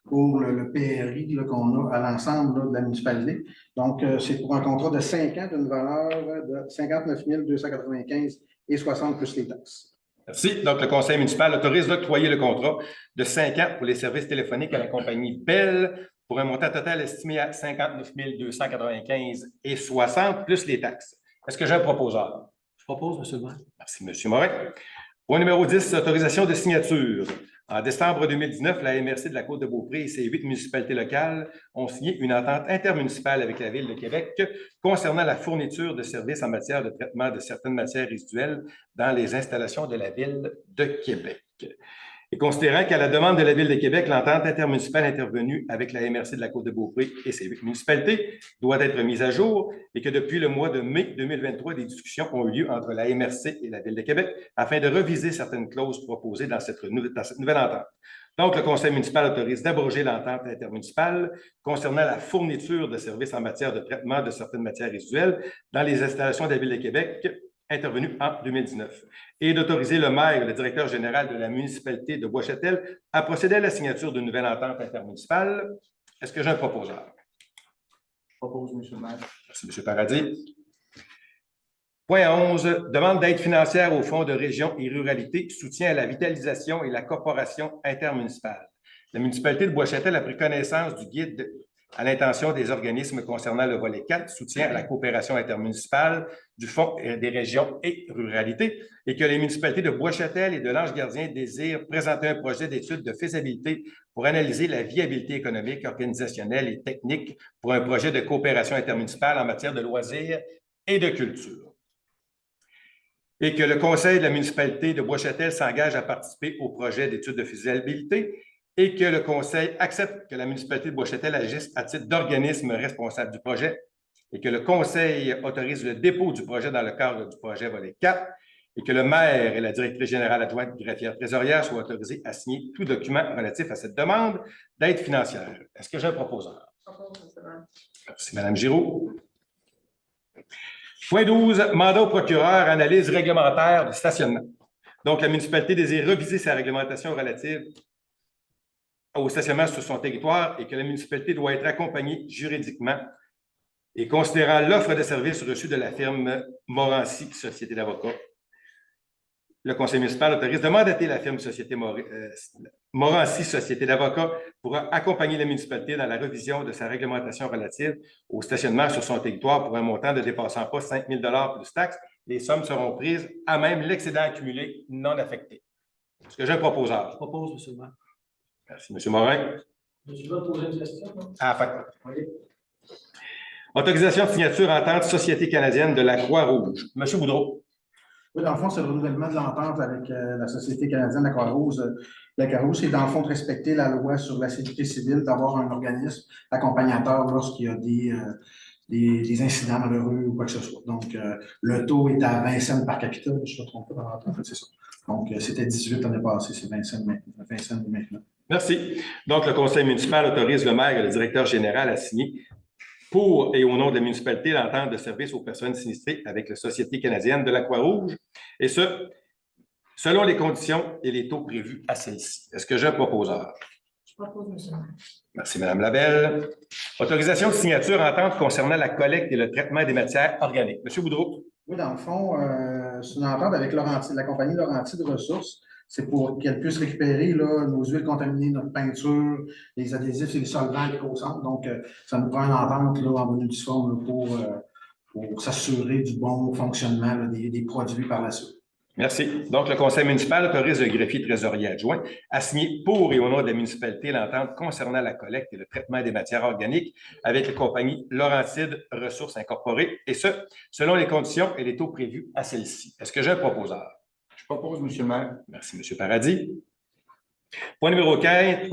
pour le PRI qu'on a à l'ensemble de la municipalité. Donc, c'est pour un contrat de 5 ans d'une valeur de 59 295 et 60 plus les taxes. Merci. Donc, le Conseil municipal autorise d'octroyer le contrat de 5 ans pour les services téléphoniques à la compagnie Bell pour un montant total estimé à 59 295 et 60 plus les taxes. Est-ce que j'ai un proposeur? Je propose, M. le maire. Merci, M. Morin. Point numéro 10, autorisation de signature. En décembre 2019, la MRC de la Côte-de-Beaupré et ses 8 municipalités locales ont signé une entente intermunicipale avec la Ville de Québec concernant la fourniture de services en matière de traitement de certaines matières résiduelles dans les installations de la Ville de Québec. Et considérant qu'à la demande de la Ville de Québec, l'entente intermunicipale intervenue avec la MRC de la Côte-de-Beaupré et ses 8 municipalités doit être mise à jour et que depuis le mois de mai 2023, des discussions ont eu lieu entre la MRC et la Ville de Québec afin de reviser certaines clauses proposées dans cette nouvelle entente. Donc, le Conseil municipal autorise d'abroger l'entente intermunicipale concernant la fourniture de services en matière de traitement de certaines matières résiduelles dans les installations de la Ville de Québec intervenu en 2019, et d'autoriser le maire et le directeur général de la municipalité de Bois-Châtel à procéder à la signature d'une nouvelle entente intermunicipale. Est-ce que j'ai un proposeur? Je propose, M. le maire. Merci, M. Paradis. Point 11, demande d'aide financière au Fonds de région et ruralité, soutien à la vitalisation et la corporation intermunicipale. La municipalité de Bois-Châtel a pris connaissance du guide à l'intention des organismes concernant le volet 4, soutien à la coopération intermunicipale du Fonds des régions et ruralité, et que les municipalités de Bois-Châtel et de l'Ange-Gardien désirent présenter un projet d'étude de faisabilité pour analyser la viabilité économique, organisationnelle et technique pour un projet de coopération intermunicipale en matière de loisirs et de culture. Et que le Conseil de la municipalité de Bois-Châtel s'engage à participer au projet d'étude de faisabilité et que le Conseil accepte que la municipalité de Bois-Châtel agisse à titre d'organisme responsable du projet et que le Conseil autorise le dépôt du projet dans le cadre du projet volet 4 et que le maire et la directrice générale adjointe greffière trésorière soient autorisés à signer tout document relatif à cette demande d'aide financière. Est-ce que j'ai un proposeur? Merci, Mme Giroux. Point 12, mandat au procureur, analyse réglementaire du stationnement. Donc, la municipalité désire reviser sa réglementation relative au stationnement sur son territoire et que la municipalité doit être accompagnée juridiquement et considérant l'offre de services reçue de la firme Morancy Société d'avocats. Le Conseil municipal autorise de mandater la firme Morancy Société d'avocats pour accompagner la municipalité dans la revision de sa réglementation relative au stationnement sur son territoire pour un montant ne dépassant pas 5 000 $ plus taxes. Les sommes seront prises à même l'excédent accumulé non affecté. Est-ce que j'ai un proposeur? Je propose, M. le maire. Merci, M. Morin. Je vais poser une question. Oui. Autorisation de signature entente Société canadienne de la Croix-Rouge. M. Boudreau. Oui, dans le fond, c'est le renouvellement de l'entente avec la Société canadienne de la Croix-Rouge. La Croix-Rouge, c'est dans le fond de respecter la loi sur la sécurité civile, d'avoir un organisme accompagnateur lorsqu'il y a des incidents malheureux ou quoi que ce soit. Donc, le taux est à 20 cents par capita, je ne me trompe pas dans l'entente, en fait, c'est ça. Donc, c'était 18 l'année passée, c'est 20 cents maintenant. Merci. Donc, le conseil municipal autorise le maire et le directeur général à signer pour et au nom de la municipalité l'entente de service aux personnes sinistrées avec la Société canadienne de la Croix-Rouge, et ce, selon les conditions et les taux prévus à celle-ci. Est-ce que j'ai un proposeur? Je propose, monsieur le maire. Merci, Mme Labelle. Autorisation de signature entente concernant la collecte et le traitement des matières organiques. Monsieur Boudreau. Oui, dans le fond, c'est une entente avec Laurentide, la compagnie Laurentide Ressources. C'est pour qu'elle puisse récupérer là, nos huiles contaminées, notre peinture, les adhésifs et les solvants, les cossantes. Donc, ça nous prend une entente là, en bonne et due forme pour s'assurer du bon fonctionnement là, des produits par la suite. Merci. Donc, le conseil municipal autorise le greffier trésorier adjoint à signer pour et au nom de la municipalité l'entente concernant la collecte et le traitement des matières organiques avec la compagnie Laurentide Ressources Incorporées, et ce, selon les conditions et les taux prévus à celle-ci. Est-ce que j'ai un proposeur? Je propose, M. le maire. Merci, M. Paradis. Point numéro 15,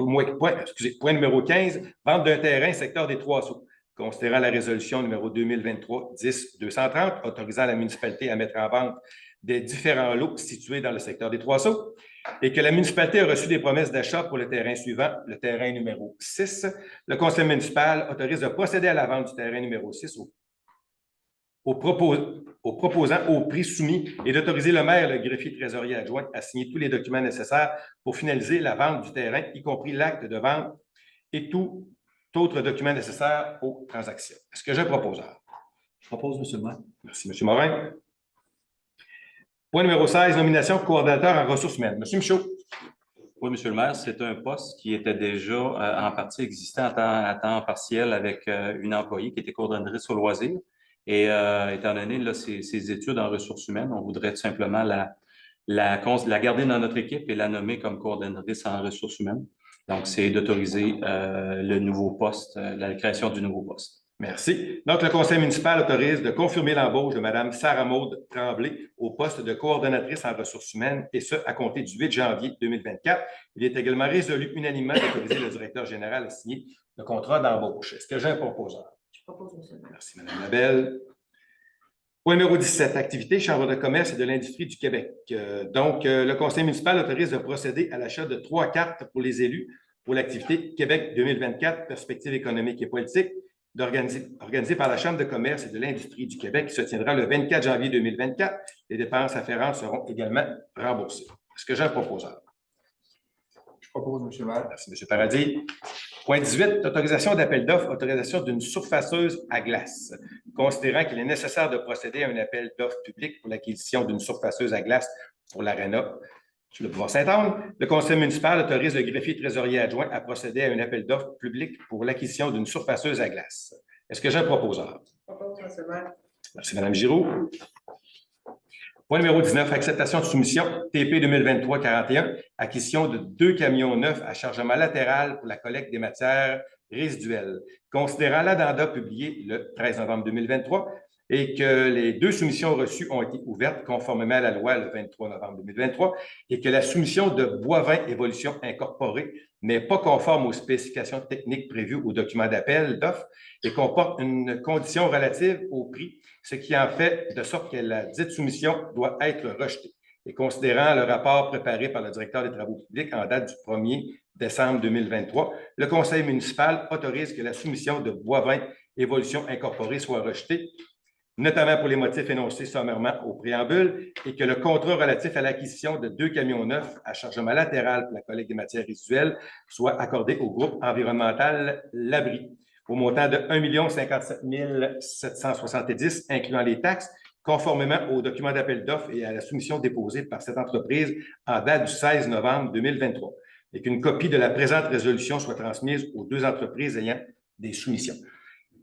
point numéro 15, vente d'un terrain, secteur des Trois-Sceaux. Considérant la résolution numéro 2023-10-230, autorisant la municipalité à mettre en vente des différents lots situés dans le secteur des Trois-Sceaux, et que la municipalité a reçu des promesses d'achat pour le terrain suivant, le terrain numéro 6, le conseil municipal autorise de procéder à la vente du terrain numéro 6 au proposant au prix soumis et d'autoriser le maire et le greffier trésorier adjoint à signer tous les documents nécessaires pour finaliser la vente du terrain, y compris l'acte de vente et tout autre document nécessaire aux transactions. Est-ce que j'ai un proposeur? Je propose, M. le maire. Merci, M. Morin. Point numéro 16, nomination coordonnateur en ressources humaines. M. Michaud. Oui, M. le maire, c'est un poste qui était déjà en partie existant à temps partiel avec une employée qui était coordonnatrice au loisir. Et étant donné là, ses études en ressources humaines, on voudrait tout simplement la garder dans notre équipe et la nommer comme coordonnatrice en ressources humaines. Donc, c'est d'autoriser le nouveau poste, la création du nouveau poste. Merci. Donc, le conseil municipal autorise de confirmer l'embauche de Mme Sarah-Maude Tremblay au poste de coordonnatrice en ressources humaines, et ce, à compter du 8 janvier 2024. Il est également résolu unanimement d'autoriser le directeur général à signer le contrat d'embauche. Est-ce que j'ai un proposeur? Je propose, monsieur le maire. Merci, Mme Labelle. Point numéro 17, activité Chambre de commerce et de l'industrie du Québec. Le conseil municipal autorise de procéder à l'achat de 3 cartes pour les élus pour l'activité Québec 2024, perspectives économiques et politiques, organisée par la Chambre de commerce et de l'industrie du Québec, qui se tiendra le 24 janvier 2024. Les dépenses afférentes seront également remboursées. Est-ce que j'ai un proposeur? Je propose, M. le maire. Merci, M. Paradis. Point 18, autorisation d'appel d'offres, autorisation d'une surfaceuse à glace. Considérant qu'il est nécessaire de procéder à un appel d'offres public pour l'acquisition d'une surfaceuse à glace pour l'Arena sur le boulevard Sainte-Anne, le conseil municipal autorise le greffier trésorier adjoint à procéder à un appel d'offres public pour l'acquisition d'une surfaceuse à glace. Est-ce que j'ai un proposeur? Je propose, monsieur le maire. Merci, Mme Giroux. Point numéro 19, acceptation de soumission TP 2023-41, acquisition de 2 camions neufs à chargement latéral pour la collecte des matières résiduelles. Considérant l'addenda publié le 13 novembre 2023 et que les 2 soumissions reçues ont été ouvertes conformément à la loi le 23 novembre 2023 et que la soumission de Boivin Évolution Incorporée n'est pas conforme aux spécifications techniques prévues au document d'appel d'offres et comporte une condition relative au prix, ce qui en fait de sorte que la dite soumission doit être rejetée. Et considérant le rapport préparé par le directeur des travaux publics en date du 1er décembre 2023, le conseil municipal autorise que la soumission de Boivin Évolution Incorporée soit rejetée, notamment pour les motifs énoncés sommairement au préambule, et que le contrat relatif à l'acquisition de 2 camions neufs à chargement latéral pour la collecte des matières résiduelles soit accordé au groupe environnemental L'Abri, au montant de 1 057 770, incluant les taxes, conformément au document d'appel d'offres et à la soumission déposée par cette entreprise en date du 16 novembre 2023, et qu'une copie de la présente résolution soit transmise aux 2 entreprises ayant des soumissions.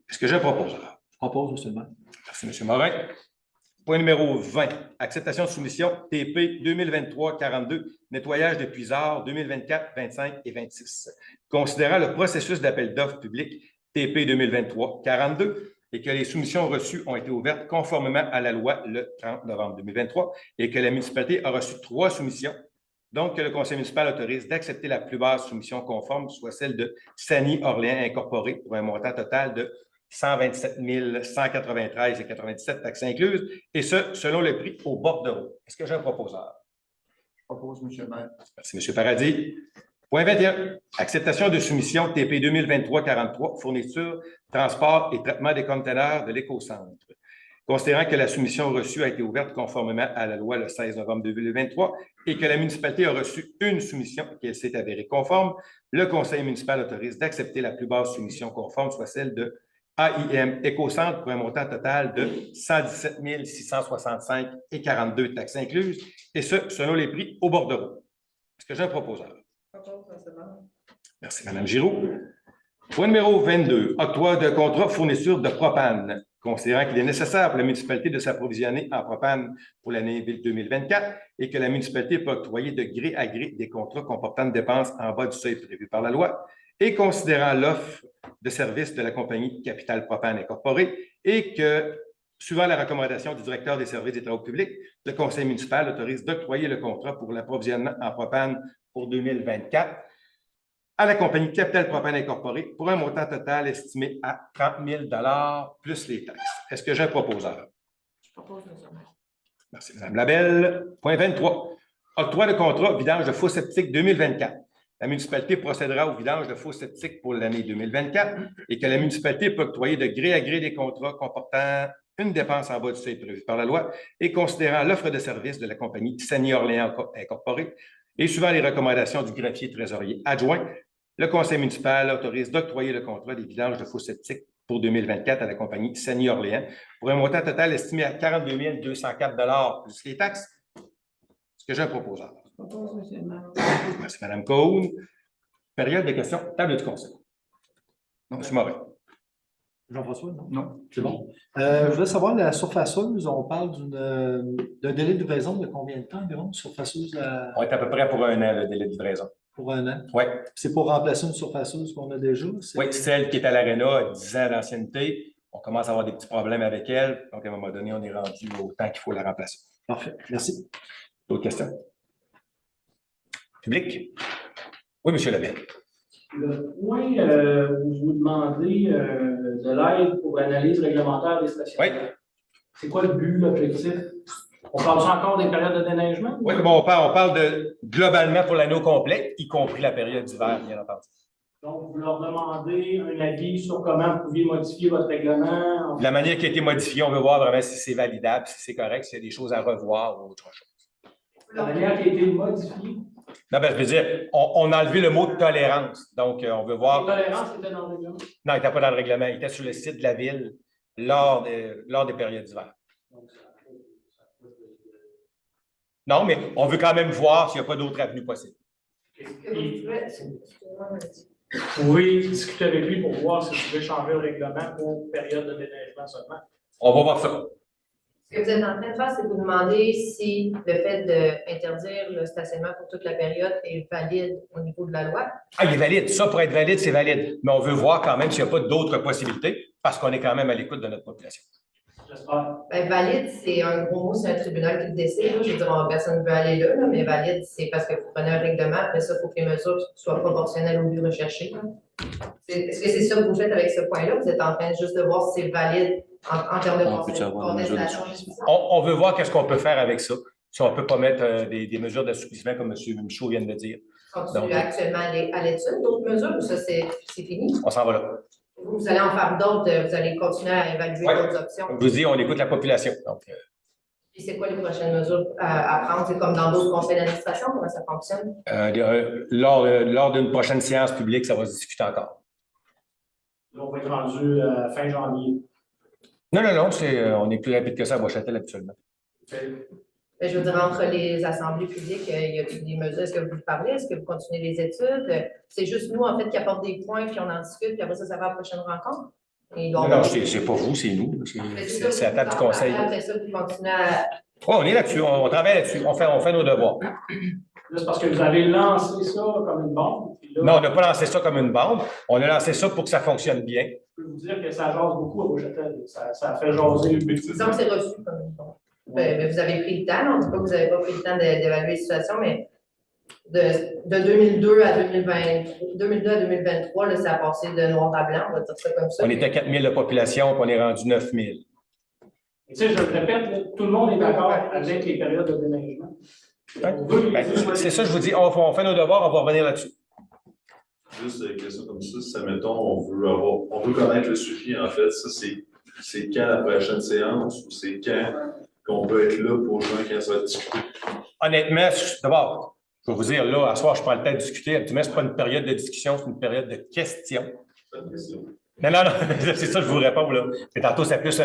Est-ce que je propose? Je propose, M. le maire. Merci, M. Morin. Point numéro 20, acceptation de soumission TP 2023-42, nettoyage de puisards 2024, 25 et 26. Considérant le processus d'appel d'offres public TP 2023-42, et que les soumissions reçues ont été ouvertes conformément à la loi le 30 novembre 2023 et que la municipalité a reçu 3 soumissions. Donc, que le conseil municipal autorise d'accepter la plus basse soumission conforme, soit celle de Sani Orléans Incorporé, pour un montant total de 127 193,97 taxes incluses, et ce, selon le prix au bordereau. Est-ce que j'ai un proposeur? Je propose, M. le maire. Merci, M. Paradis. Point 21. Acceptation de soumission TP 2023-43, fourniture, transport et traitement des conteneurs de l'écocentre. Considérant que la soumission reçue a été ouverte conformément à la loi le 16 novembre 2023 et que la municipalité a reçu une soumission et qu'elle s'est avérée conforme, le conseil municipal autorise d'accepter la plus basse soumission conforme, soit celle de AIM Écocentre pour un montant total de 117 665,42 taxes incluses, et ce, selon les prix au bordereau. Est-ce que j'ai un proposeur? Merci, Mme Giroux. Point numéro 22, octroi de contrat fourniture de propane. Considérant qu'il est nécessaire pour la municipalité de s'approvisionner en propane pour l'année 2024 et que la municipalité peut octroyer de gré à gré des contrats comportant une dépense en bas du seuil prévu par la loi, et considérant l'offre de services de la compagnie Capital Propane Incorporée et que, suivant la recommandation du directeur des services des travaux publics, le conseil municipal autorise d'octroyer le contrat pour l'approvisionnement en propane pour 2024 à la compagnie Capital Propane Incorporée pour un montant total estimé à 30 000 plus les taxes. Est-ce que j'ai un proposeur? Je propose, M. le maire. Merci, Mme Labelle. Point 23. Octroi de contrat vidange de fosse septique 2024. La municipalité procédera au vidange de fosse septique pour l'année 2024 et que la municipalité peut octroyer de gré à gré des contrats comportant une dépense en bas du seuil prévu par la loi et considérant l'offre de services de la compagnie Sani Orléans Incorporée et suivant les recommandations du greffier trésorier adjoint, le conseil municipal autorise d'octroyer le contrat des vidanges de fosse septique pour 2024 à la compagnie Sani Orléans pour un montant total estimé à 42 204 plus les taxes. Est-ce que j'ai un proposeur? Je propose, M. le maire. Merci, Mme Cone. Période de questions. Table du conseil. Non, M. Morin. Jean-François, non? Non. C'est bon. Je voulais savoir, la surfaceuse, on parle d'un délai de livraison de combien de temps environ? Surfaceuse On est à peu près pour 1 an, le délai de livraison. pour 1 an? Oui. C'est pour remplacer une surfaceuse qu'on a déjà? Oui, celle qui est à l'Arena a 10 ans d'ancienneté. On commence à avoir des petits problèmes avec elle. Donc, à un moment donné, on est rendu au temps qu'il faut la remplacer. Parfait. Merci. D'autres questions? Public? Oui, M. Lebel. Le point où vous demandez de l'aide pour l'analyse réglementaire des stationnements. Oui. C'est quoi le but, l'objectif? On parle encore des périodes de déneigement? Oui, bon, on parle de globalement pour l'année au complet, y compris la période d'hiver, bien entendu. Donc, vous leur demandez un avis sur comment vous pouviez modifier votre règlement? La manière qui a été modifiée, on veut voir vraiment si c'est validable, si c'est correct, s'il y a des choses à revoir ou autre chose. La manière qui a été modifiée? Non, ben, je veux dire, on a enlevé le mot de tolérance. Donc, on veut voir. La tolérance était dans le règlement? Non, il n'était pas dans le règlement. Il était sur le site de la ville lors des périodes d'hiver. Non, mais on veut quand même voir s'il n'y a pas d'autres avenues possibles. Vous pouvez discuter avec lui pour voir si vous pouvez changer le règlement pour période de déneigement seulement. On va voir ça. Ce que vous êtes en train de faire, c'est de vous demander si le fait d'interdire le stationnement pour toute la période est valide au niveau de la loi. Ah, il est valide. Ça, pour être valide, c'est valide. Mais on veut voir quand même s'il n'y a pas d'autres possibilités parce qu'on est quand même à l'écoute de notre population. J'espère. Ben, valide, c'est un gros mot, c'est un tribunal qui le décide. Je veux dire, personne ne veut aller là, mais valide, c'est parce que vous prenez un règlement, après ça, il faut que les mesures soient proportionnelles au but recherché. Est-ce que c'est ça que vous faites avec ce point-là? Vous êtes en train juste de voir si c'est valide en termes de contestation? On veut voir qu'est-ce qu'on peut faire avec ça. Si on ne peut pas mettre des mesures d'assouplissement comme M. Michaud vient de le dire. Continuez actuellement à l'étude d'autres mesures ou ça, c'est fini? On s'en va là. Vous allez en faire d'autres, vous allez continuer à évaluer d'autres options. Je vous dis, on écoute la population. Donc, Puis c'est quoi les prochaines mesures à prendre? C'est comme dans d'autres conseils d'administration, comment ça fonctionne? lors d'une prochaine séance publique, ça va se discuter encore. Là, on va être rendu fin janvier. Non, on est plus rapide que ça à Bois-Châtel habituellement. Ben, je veux dire, entre les assemblées publiques, il y a des mesures. Est-ce que vous parlez? Est-ce que vous continuez les études? C'est juste nous, en fait, qui apportent des points, puis on en discute, puis après ça va à la prochaine rencontre? Non, c'est pas vous, c'est nous. C'est la table du conseil. Après ça, vous continuez à... Oui, on est là-dessus, on travaille là-dessus, on fait nos devoirs. Là, c'est parce que vous avez lancé ça comme une bombe. Puis là, Non, on n'a pas lancé ça comme une bombe. On a lancé ça pour que ça fonctionne bien. je peux vous dire que ça jase beaucoup à Beauchâtel. Ça fait jaser. Disons que c'est reçu comme une bombe. Mais vous avez pris le temps, on ne dit pas que vous n'avez pas pris le temps d'évaluer la situation, mais de 2002 à 2023, là, ça a passé de noir à blanc, on va dire ça comme ça. On était 4 000 de population, puis on est rendu 9 000. Tu sais, je le répète, là, tout le monde est d'accord avec les périodes de déneigement. Hein? On veut les Ben, c'est ça, je vous dis, on fait nos devoirs, on va revenir là-dessus. Juste une question comme ça, si, admettons, on veut connaître le suivi, en fait, ça, c'est quand la prochaine séance ou c'est quand qu'on peut être là pour juin quand ça va être discuté? Honnêtement, d'abord, je vais vous dire, là, à soir, je prends le temps de discuter. Habituellement, ce n'est pas une période de discussion, c'est une période de questions. Pas de question. Non, c'est ça, je vous réponds, là. Mais tantôt, c'est plus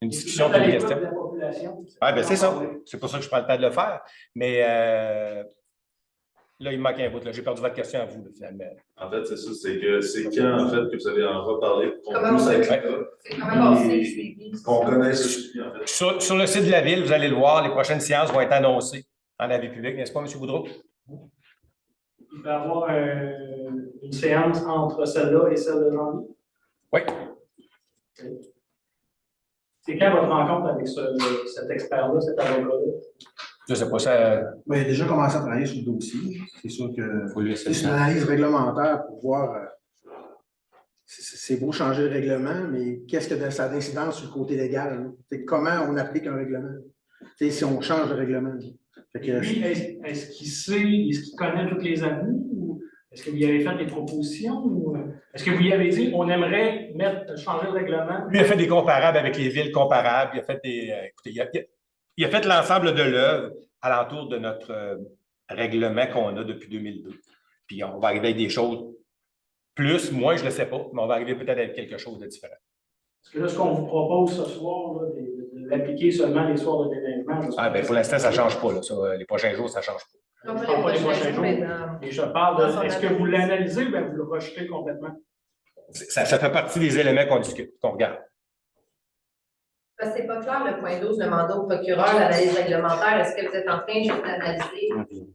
une discussion Vous êtes à qu'une l'écoute question. de la population. Ah, ben c'est ça. C'est pour ça que je prends le temps de le faire. Mais là, il me manque un bout. J'ai perdu votre question à vous, là, finalement. En fait, c'est ça, c'est quand, en fait, que vous allez en reparler pour qu'on Comment puisse on être fait? là, C'est quand même passé, je suis qu'on connaisse le suivi, en fait. Sur le site de la Ville, vous allez le voir, les prochaines séances vont être annoncées en avis public, n'est-ce pas, M. Boudreau? Il va y avoir une séance entre celle-là et celle de janvier. Oui. C'est quand votre rencontre avec cet expert-là, cet avocat-là? Je ne sais pas, ça. Ben, il a déjà commencé à travailler sur le dossier. C'est sûr que Faut lui laisser c'est le une temps. analyse réglementaire pour voir. C'est beau changer le règlement, mais qu'est-ce que ça a d'incidence sur le côté légal? Hein? C'est comment on applique un règlement? Tu sais, si on change le règlement. Fait que, Lui, est-ce qu'il sait, est-ce qu'il connaît toutes les avenues? Ou est-ce que vous y avez fait des propositions? Ou est-ce que vous y avez dit on aimerait changer le règlement? Lui a fait des comparables avec les villes comparables. Il a fait écoutez, il a fait l'ensemble de l'œuvre alentour de notre règlement qu'on a depuis 2002. Puis on va arriver avec des choses plus, moins, je ne le sais pas, mais on va arriver peut-être avec quelque chose de différent. Parce que là, ce qu'on vous propose ce soir, là, de l'appliquer seulement les soirs de déneigement. Ah, ben, pour l'instant, ça ne change pas. Là. Ça, les prochains jours, ça ne change pas. Non, Je parle pas des prochains jours. mais Et je parle dans son de, est-ce que analyse. vous l'analysez ou bien vous le rejetez complètement? Ça fait partie des éléments qu'on discute, qu'on regarde. parce que c'est pas clair, le point 12, le mandat au procureur, l'analyse réglementaire, est-ce que vous êtes en train juste d'analyser?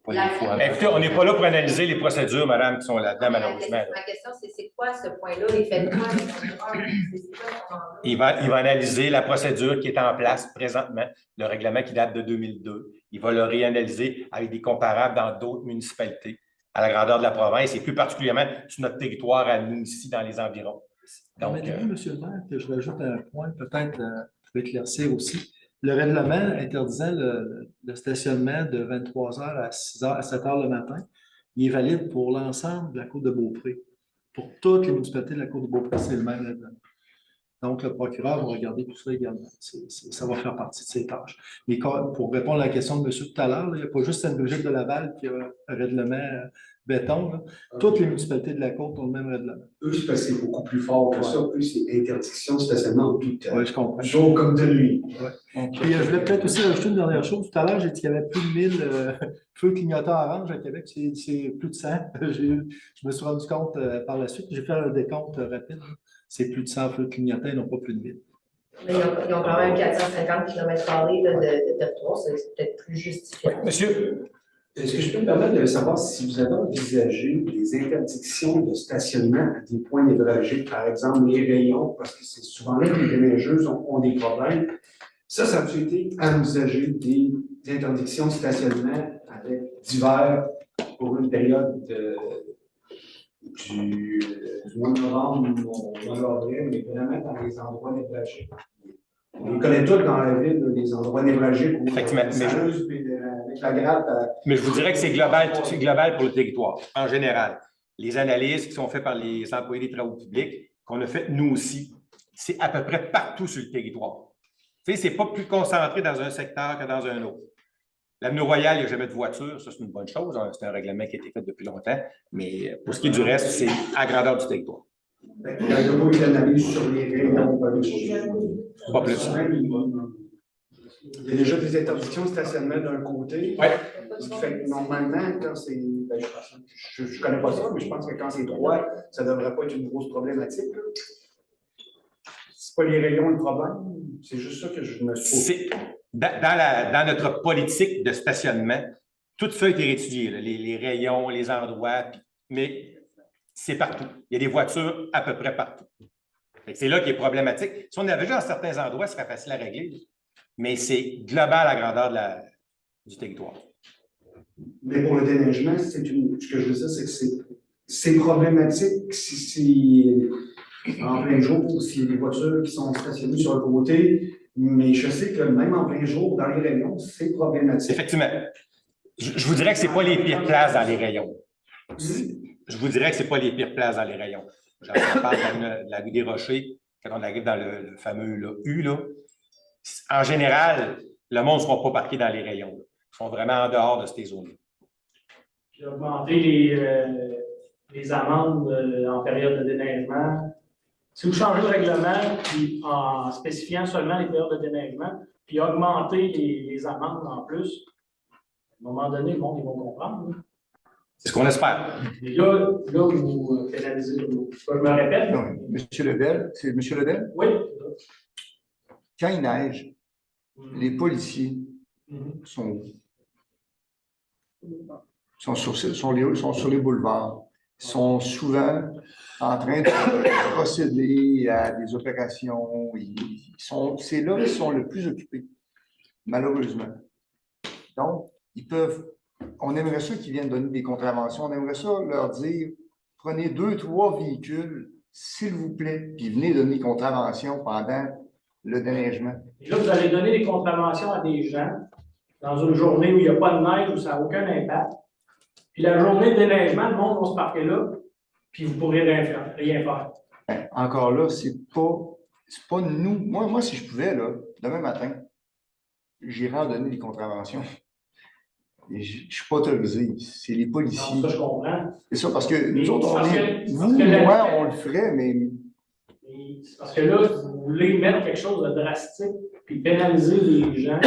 Pas les fois. Ben, écoutez, on n'est pas là pour analyser les procédures, madame, qui sont là-dedans, Ma malheureusement. là. question, c'est quoi ce point-là? Il fait quoi, le procureur? C'est quoi son mandat? Il va analyser la procédure qui est en place présentement, le règlement qui date de 2002. Il va le réanalyser avec des comparables dans d'autres municipalités à la grandeur de la province et plus particulièrement sur notre territoire à nous ici dans les environs. Donc, Permettez-moi, M. le maire, que je rajoute un point, peut-être pour éclaircir aussi. Le règlement interdisant le stationnement de 23h à 6h, à 7h le matin, il est valide pour l'ensemble de la Côte de Beaupré. Pour toutes les municipalités de la Côte de Beaupré, c'est le même règlement. Donc, le procureur va regarder tout ça également. Ça va faire partie de ses tâches. Mais pour répondre à la question de M. tout à l'heure, il n'y a pas juste Sainte-Brigitte de Laval qui a un règlement béton. Là. Toutes les municipalités de la Côte ont le même règlement. Eux, c'est parce que c'est beaucoup plus fort que ça. Eux, c'est interdiction de stationnement en tout temps. Oui, je comprends. Jour comme de nuit. Puis, je voulais peut-être aussi rajouter une dernière chose. Tout à l'heure, j'ai dit qu'il y avait plus de 1000 feux clignotants orange à Québec. C'est plus de 100. Je me suis rendu compte par la suite. J'ai fait un décompte rapide. C'est plus de 100 feux clignotants, ils n'ont pas plus de 1000. Mais ils ont quand même 450 km² de territoire, c'est peut-être plus justifié. monsieur, Est-ce que je peux me permettre de savoir si vous avez envisagé des interdictions de stationnement à des points névralgiques, par exemple les rayons, parce que c'est souvent là que les déneigeuses ont des problèmes. Ça a été envisagé des interdictions de stationnement avec d'hiver pour une période du mois de novembre au mois d'avril, mais vraiment dans les endroits névralgiques. On les connaît tous dans la ville, les endroits névralgiques où Effectivement, mais avec la grappe. mais je vous dirais que c'est global pour le territoire, en général. Les analyses qui sont faites par les employés des travaux publics, qu'on a faites nous aussi, c'est à peu près partout sur le territoire. Tu sais, ce n'est pas plus concentré dans un secteur que dans un autre. L'avenue Royale, il n'y a jamais de voiture, ça c'est une bonne chose. C'est un règlement qui a été fait depuis longtemps, mais pour ce qui est du reste, c'est à grandeur du territoire. Il n'y a pas eu d'analyse sur les rayons. Pas plus. Il y a déjà des interdictions de stationnement d'un côté. Ouais. Fait que normalement, quand c'est. Je ne connais pas ça, mais je pense que quand c'est droit, ça ne devrait pas être une grosse problématique. C'est pas les rayons le problème, c'est juste ça que je me suis. Dans notre politique de stationnement, tout ça a été étudié, là, les rayons, les endroits, mais c'est partout. Il y a des voitures à peu près partout. C'est là qui est problématique. Si on avait juste dans certains endroits, ce serait facile à régler, mais c'est global à la grandeur du territoire. Mais pour le déneigement, ce que je veux dire, c'est que c'est problématique si en plein jour, s'il y a des voitures qui sont stationnées sur le côté, mais je sais que même en plein jour, dans les rayons, c'est problématique. Effectivement. Je vous dirais que ce n'est pas les pires places dans les rayons. Je vous dirais que ce n'est pas les pires places dans les rayons. J'en parle de la rue des Rochers, quand on arrive dans le fameux là, U. Là. En général, le monde ne sera pas parqué dans les rayons. Là. Ils sont vraiment en dehors de ces zones-là. Puis augmenter les amendes en période de déneigement. Si vous changez le règlement puis en spécifiant seulement les périodes de déneigement, puis augmenter les amendes en plus, à un moment donné, le monde, ils vont comprendre. Hein. C'est ce qu'on espère. Et là vous pénalisez. Je me répète. Non, M. Lebel, c'est M. Lebel? Oui. Quand il neige, les policiers sont sur les boulevards, sont souvent en train de procéder à des opérations. C'est là qu'ils sont le plus occupés, malheureusement. Donc, on aimerait ça qu'ils viennent donner des contraventions, on aimerait ça leur dire, prenez 2, 3 véhicules, s'il vous plaît, puis venez donner des contraventions pendant le déneigement. Et là, vous allez donner des contraventions à des gens dans une journée où il n'y a pas de neige, où ça n'a aucun impact. Puis la journée de déneigement, le monde va se parquer là, puis vous ne pourrez rien faire. Encore là, c'est pas nous. Moi, si je pouvais, là, demain matin, j'irais en donner des contraventions. Et je ne suis pas autorisé. C'est les policiers. Non, ça, je comprends. C'est ça, parce que Mais nous autres, on le ferait, mais. C'est parce que là, vous voulez mettre quelque chose de drastique, puis pénaliser les gens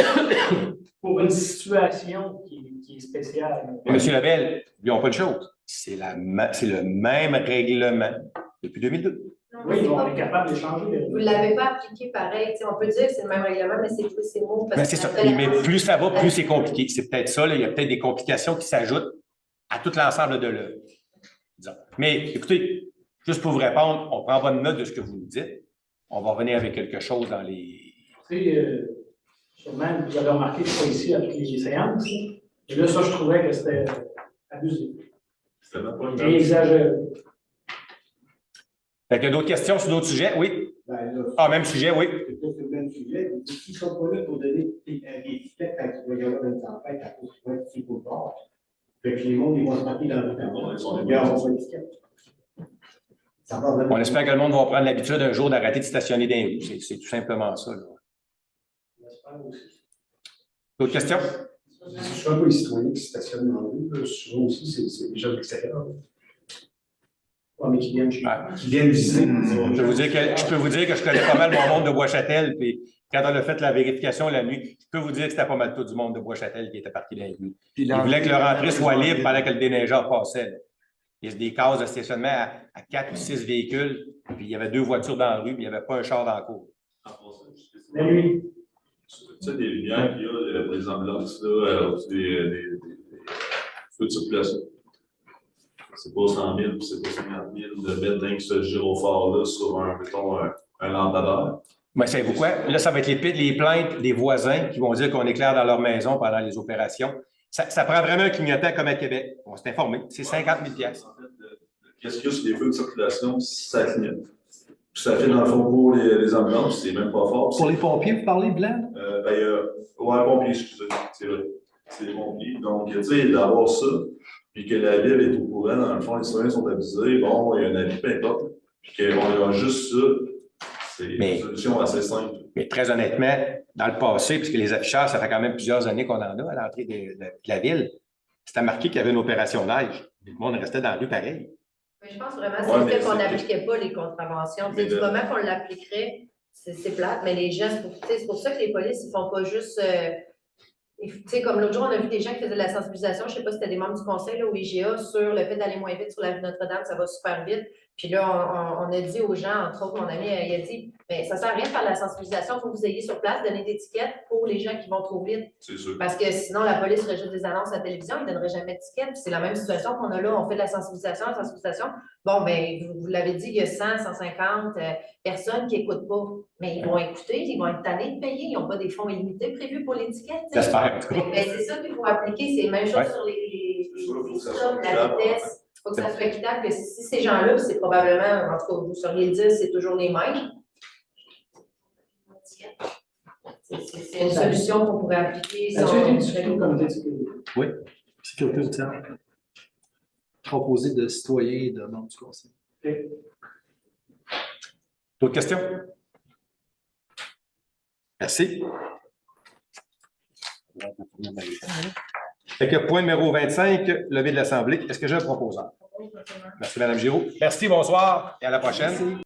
pour une situation qui est spéciale. Mais M. Lebel, n'oublions pas une chose, c'est le même règlement depuis 2002. Oui, on est capable de changer. Vous ne l'avez pas appliqué pareil. Tu sais, on peut dire que c'est le même règlement, mais c'est tous ces mots. Ben, c'est ça. Mais plus ça va, plus c'est compliqué. C'est peut-être ça. Là, il y a peut-être des complications qui s'ajoutent à tout l'ensemble de l'œuvre. Mais écoutez, juste pour vous répondre, on prend bonne note de ce que vous nous dites. On va revenir avec quelque chose dans les. Tu sais, sûrement, vous avez remarqué que c'est pas ici à toutes les séances. Et là, ça, je trouvais que c'était abusé. C'était même pas une Et exagéré. Fait qu'il y a d'autres questions sur d'autres sujets? Oui. Même sujet, oui. C'est le même sujet. Ils ne sont pas là pour donner des feedbacks quand il va y avoir une tempête à cause du petit coup de bord. Fait que les mondes, ils vont se marquer dans le temps. On espère que le monde va prendre l'habitude un jour d'arrêter de stationner dans les rues. C'est tout simplement ça. D'autres questions? Je ne suis pas les citoyens qui stationnent dans la rue. Souvent aussi, c'est des gens de l'extérieur. Oui, mais qui viennent chez Qui viennent visiter. Je peux vous dire que je connais pas mal mon monde de Bois-Châtel, puis quand on a fait la vérification la nuit, je peux vous dire que c'était pas mal tout du monde de Bois-Châtel qui était parti dans les rues. Ils voulaient que leur entrée soit libre pendant que le déneigeur passait. Là. Il y a des cases de stationnement à 4 ou 6 véhicules, puis il y avait 2 voitures dans la rue, puis il n'y avait pas un char dans la cour. la nuit. Tu sais, des lumières qu'il y a pour les ambulances, là, des feux de circulation. C'est pas 100 000, c'est pas 50 000 de mettre un ce gyrophare-là sur un lampadaire. Mais savez-vous quoi? Là, ça va être les plaintes des voisins qui vont dire qu'on éclaire dans leur maison pendant les opérations. Ça prend vraiment un clignotant comme à Québec. On s'est informé. C'est 50 000 $. Qu'est-ce qu'il y a sur les feux de circulation? Ça clignote. Puis ça fait dans le fond pour les ambulances, c'est même pas fort. Pour les pompiers, vous parlez de blanc? Pompiers, excusez, c'est vrai. C'est les pompiers. Donc, tu sais, d'avoir ça, puis que la ville est au courant, dans le fond, les citoyens sont avisés, bon, il y a un avis, peu importe, puis qu'on a juste ça, c'est une solution assez simple. Mais très honnêtement, dans le passé, puisque les afficheurs, ça fait quand même plusieurs années qu'on en a à l'entrée de la ville, c'était marqué qu'il y avait une opération neige. Le monde restait dans la rue pareil. Mais je pense vraiment que c'est le fait qu'on n'appliquait pas les contraventions. Du moment qu'on l'appliquerait, c'est plate, mais les gens, c'est pour ça que les polices, ils ne font pas juste. Comme l'autre jour, on a vu des gens qui faisaient de la sensibilisation, je ne sais pas si c'était des membres du conseil là, ou IGA, sur le fait d'aller moins vite sur la rue Notre-Dame, ça va super vite. Puis là, on a dit aux gens, entre autres, mon ami, il a dit, Mais ça ne sert à rien de faire de la sensibilisation. Il faut que vous ayez sur place, donner des tickets pour les gens qui vont trop vite. C'est sûr. Parce que sinon, la police ferait juste des annonces à la télévision, ils ne donneraient jamais de tickets. C'est la même situation qu'on a là. On fait de la sensibilisation. Bon, ben, vous l'avez dit, il y a 100, 150 personnes qui n'écoutent pas. Mais ils vont écouter, ils vont être tannés de payer. Ils n'ont pas des fonds illimités prévus pour les tickets. J'espère. Mais c'est ça qu'il faut appliquer. C'est la même chose sur les stops, la vitesse. Il faut que ça soit équitable. Que si ces gens-là, c'est probablement, en tout cas, vous sauriez le dire, c'est toujours les mêmes. C'est une solution qu'on pourrait appliquer. As-tu été discuté au comité de sécurité? Oui. Sécurité routière. Composé de citoyens et de membres du conseil. D'autres questions? Merci. Fait que point numéro 25, levée de l'Assemblée. Est-ce que j'ai un proposeur? Merci, Mme Giroux. Merci, bonsoir et à la prochaine.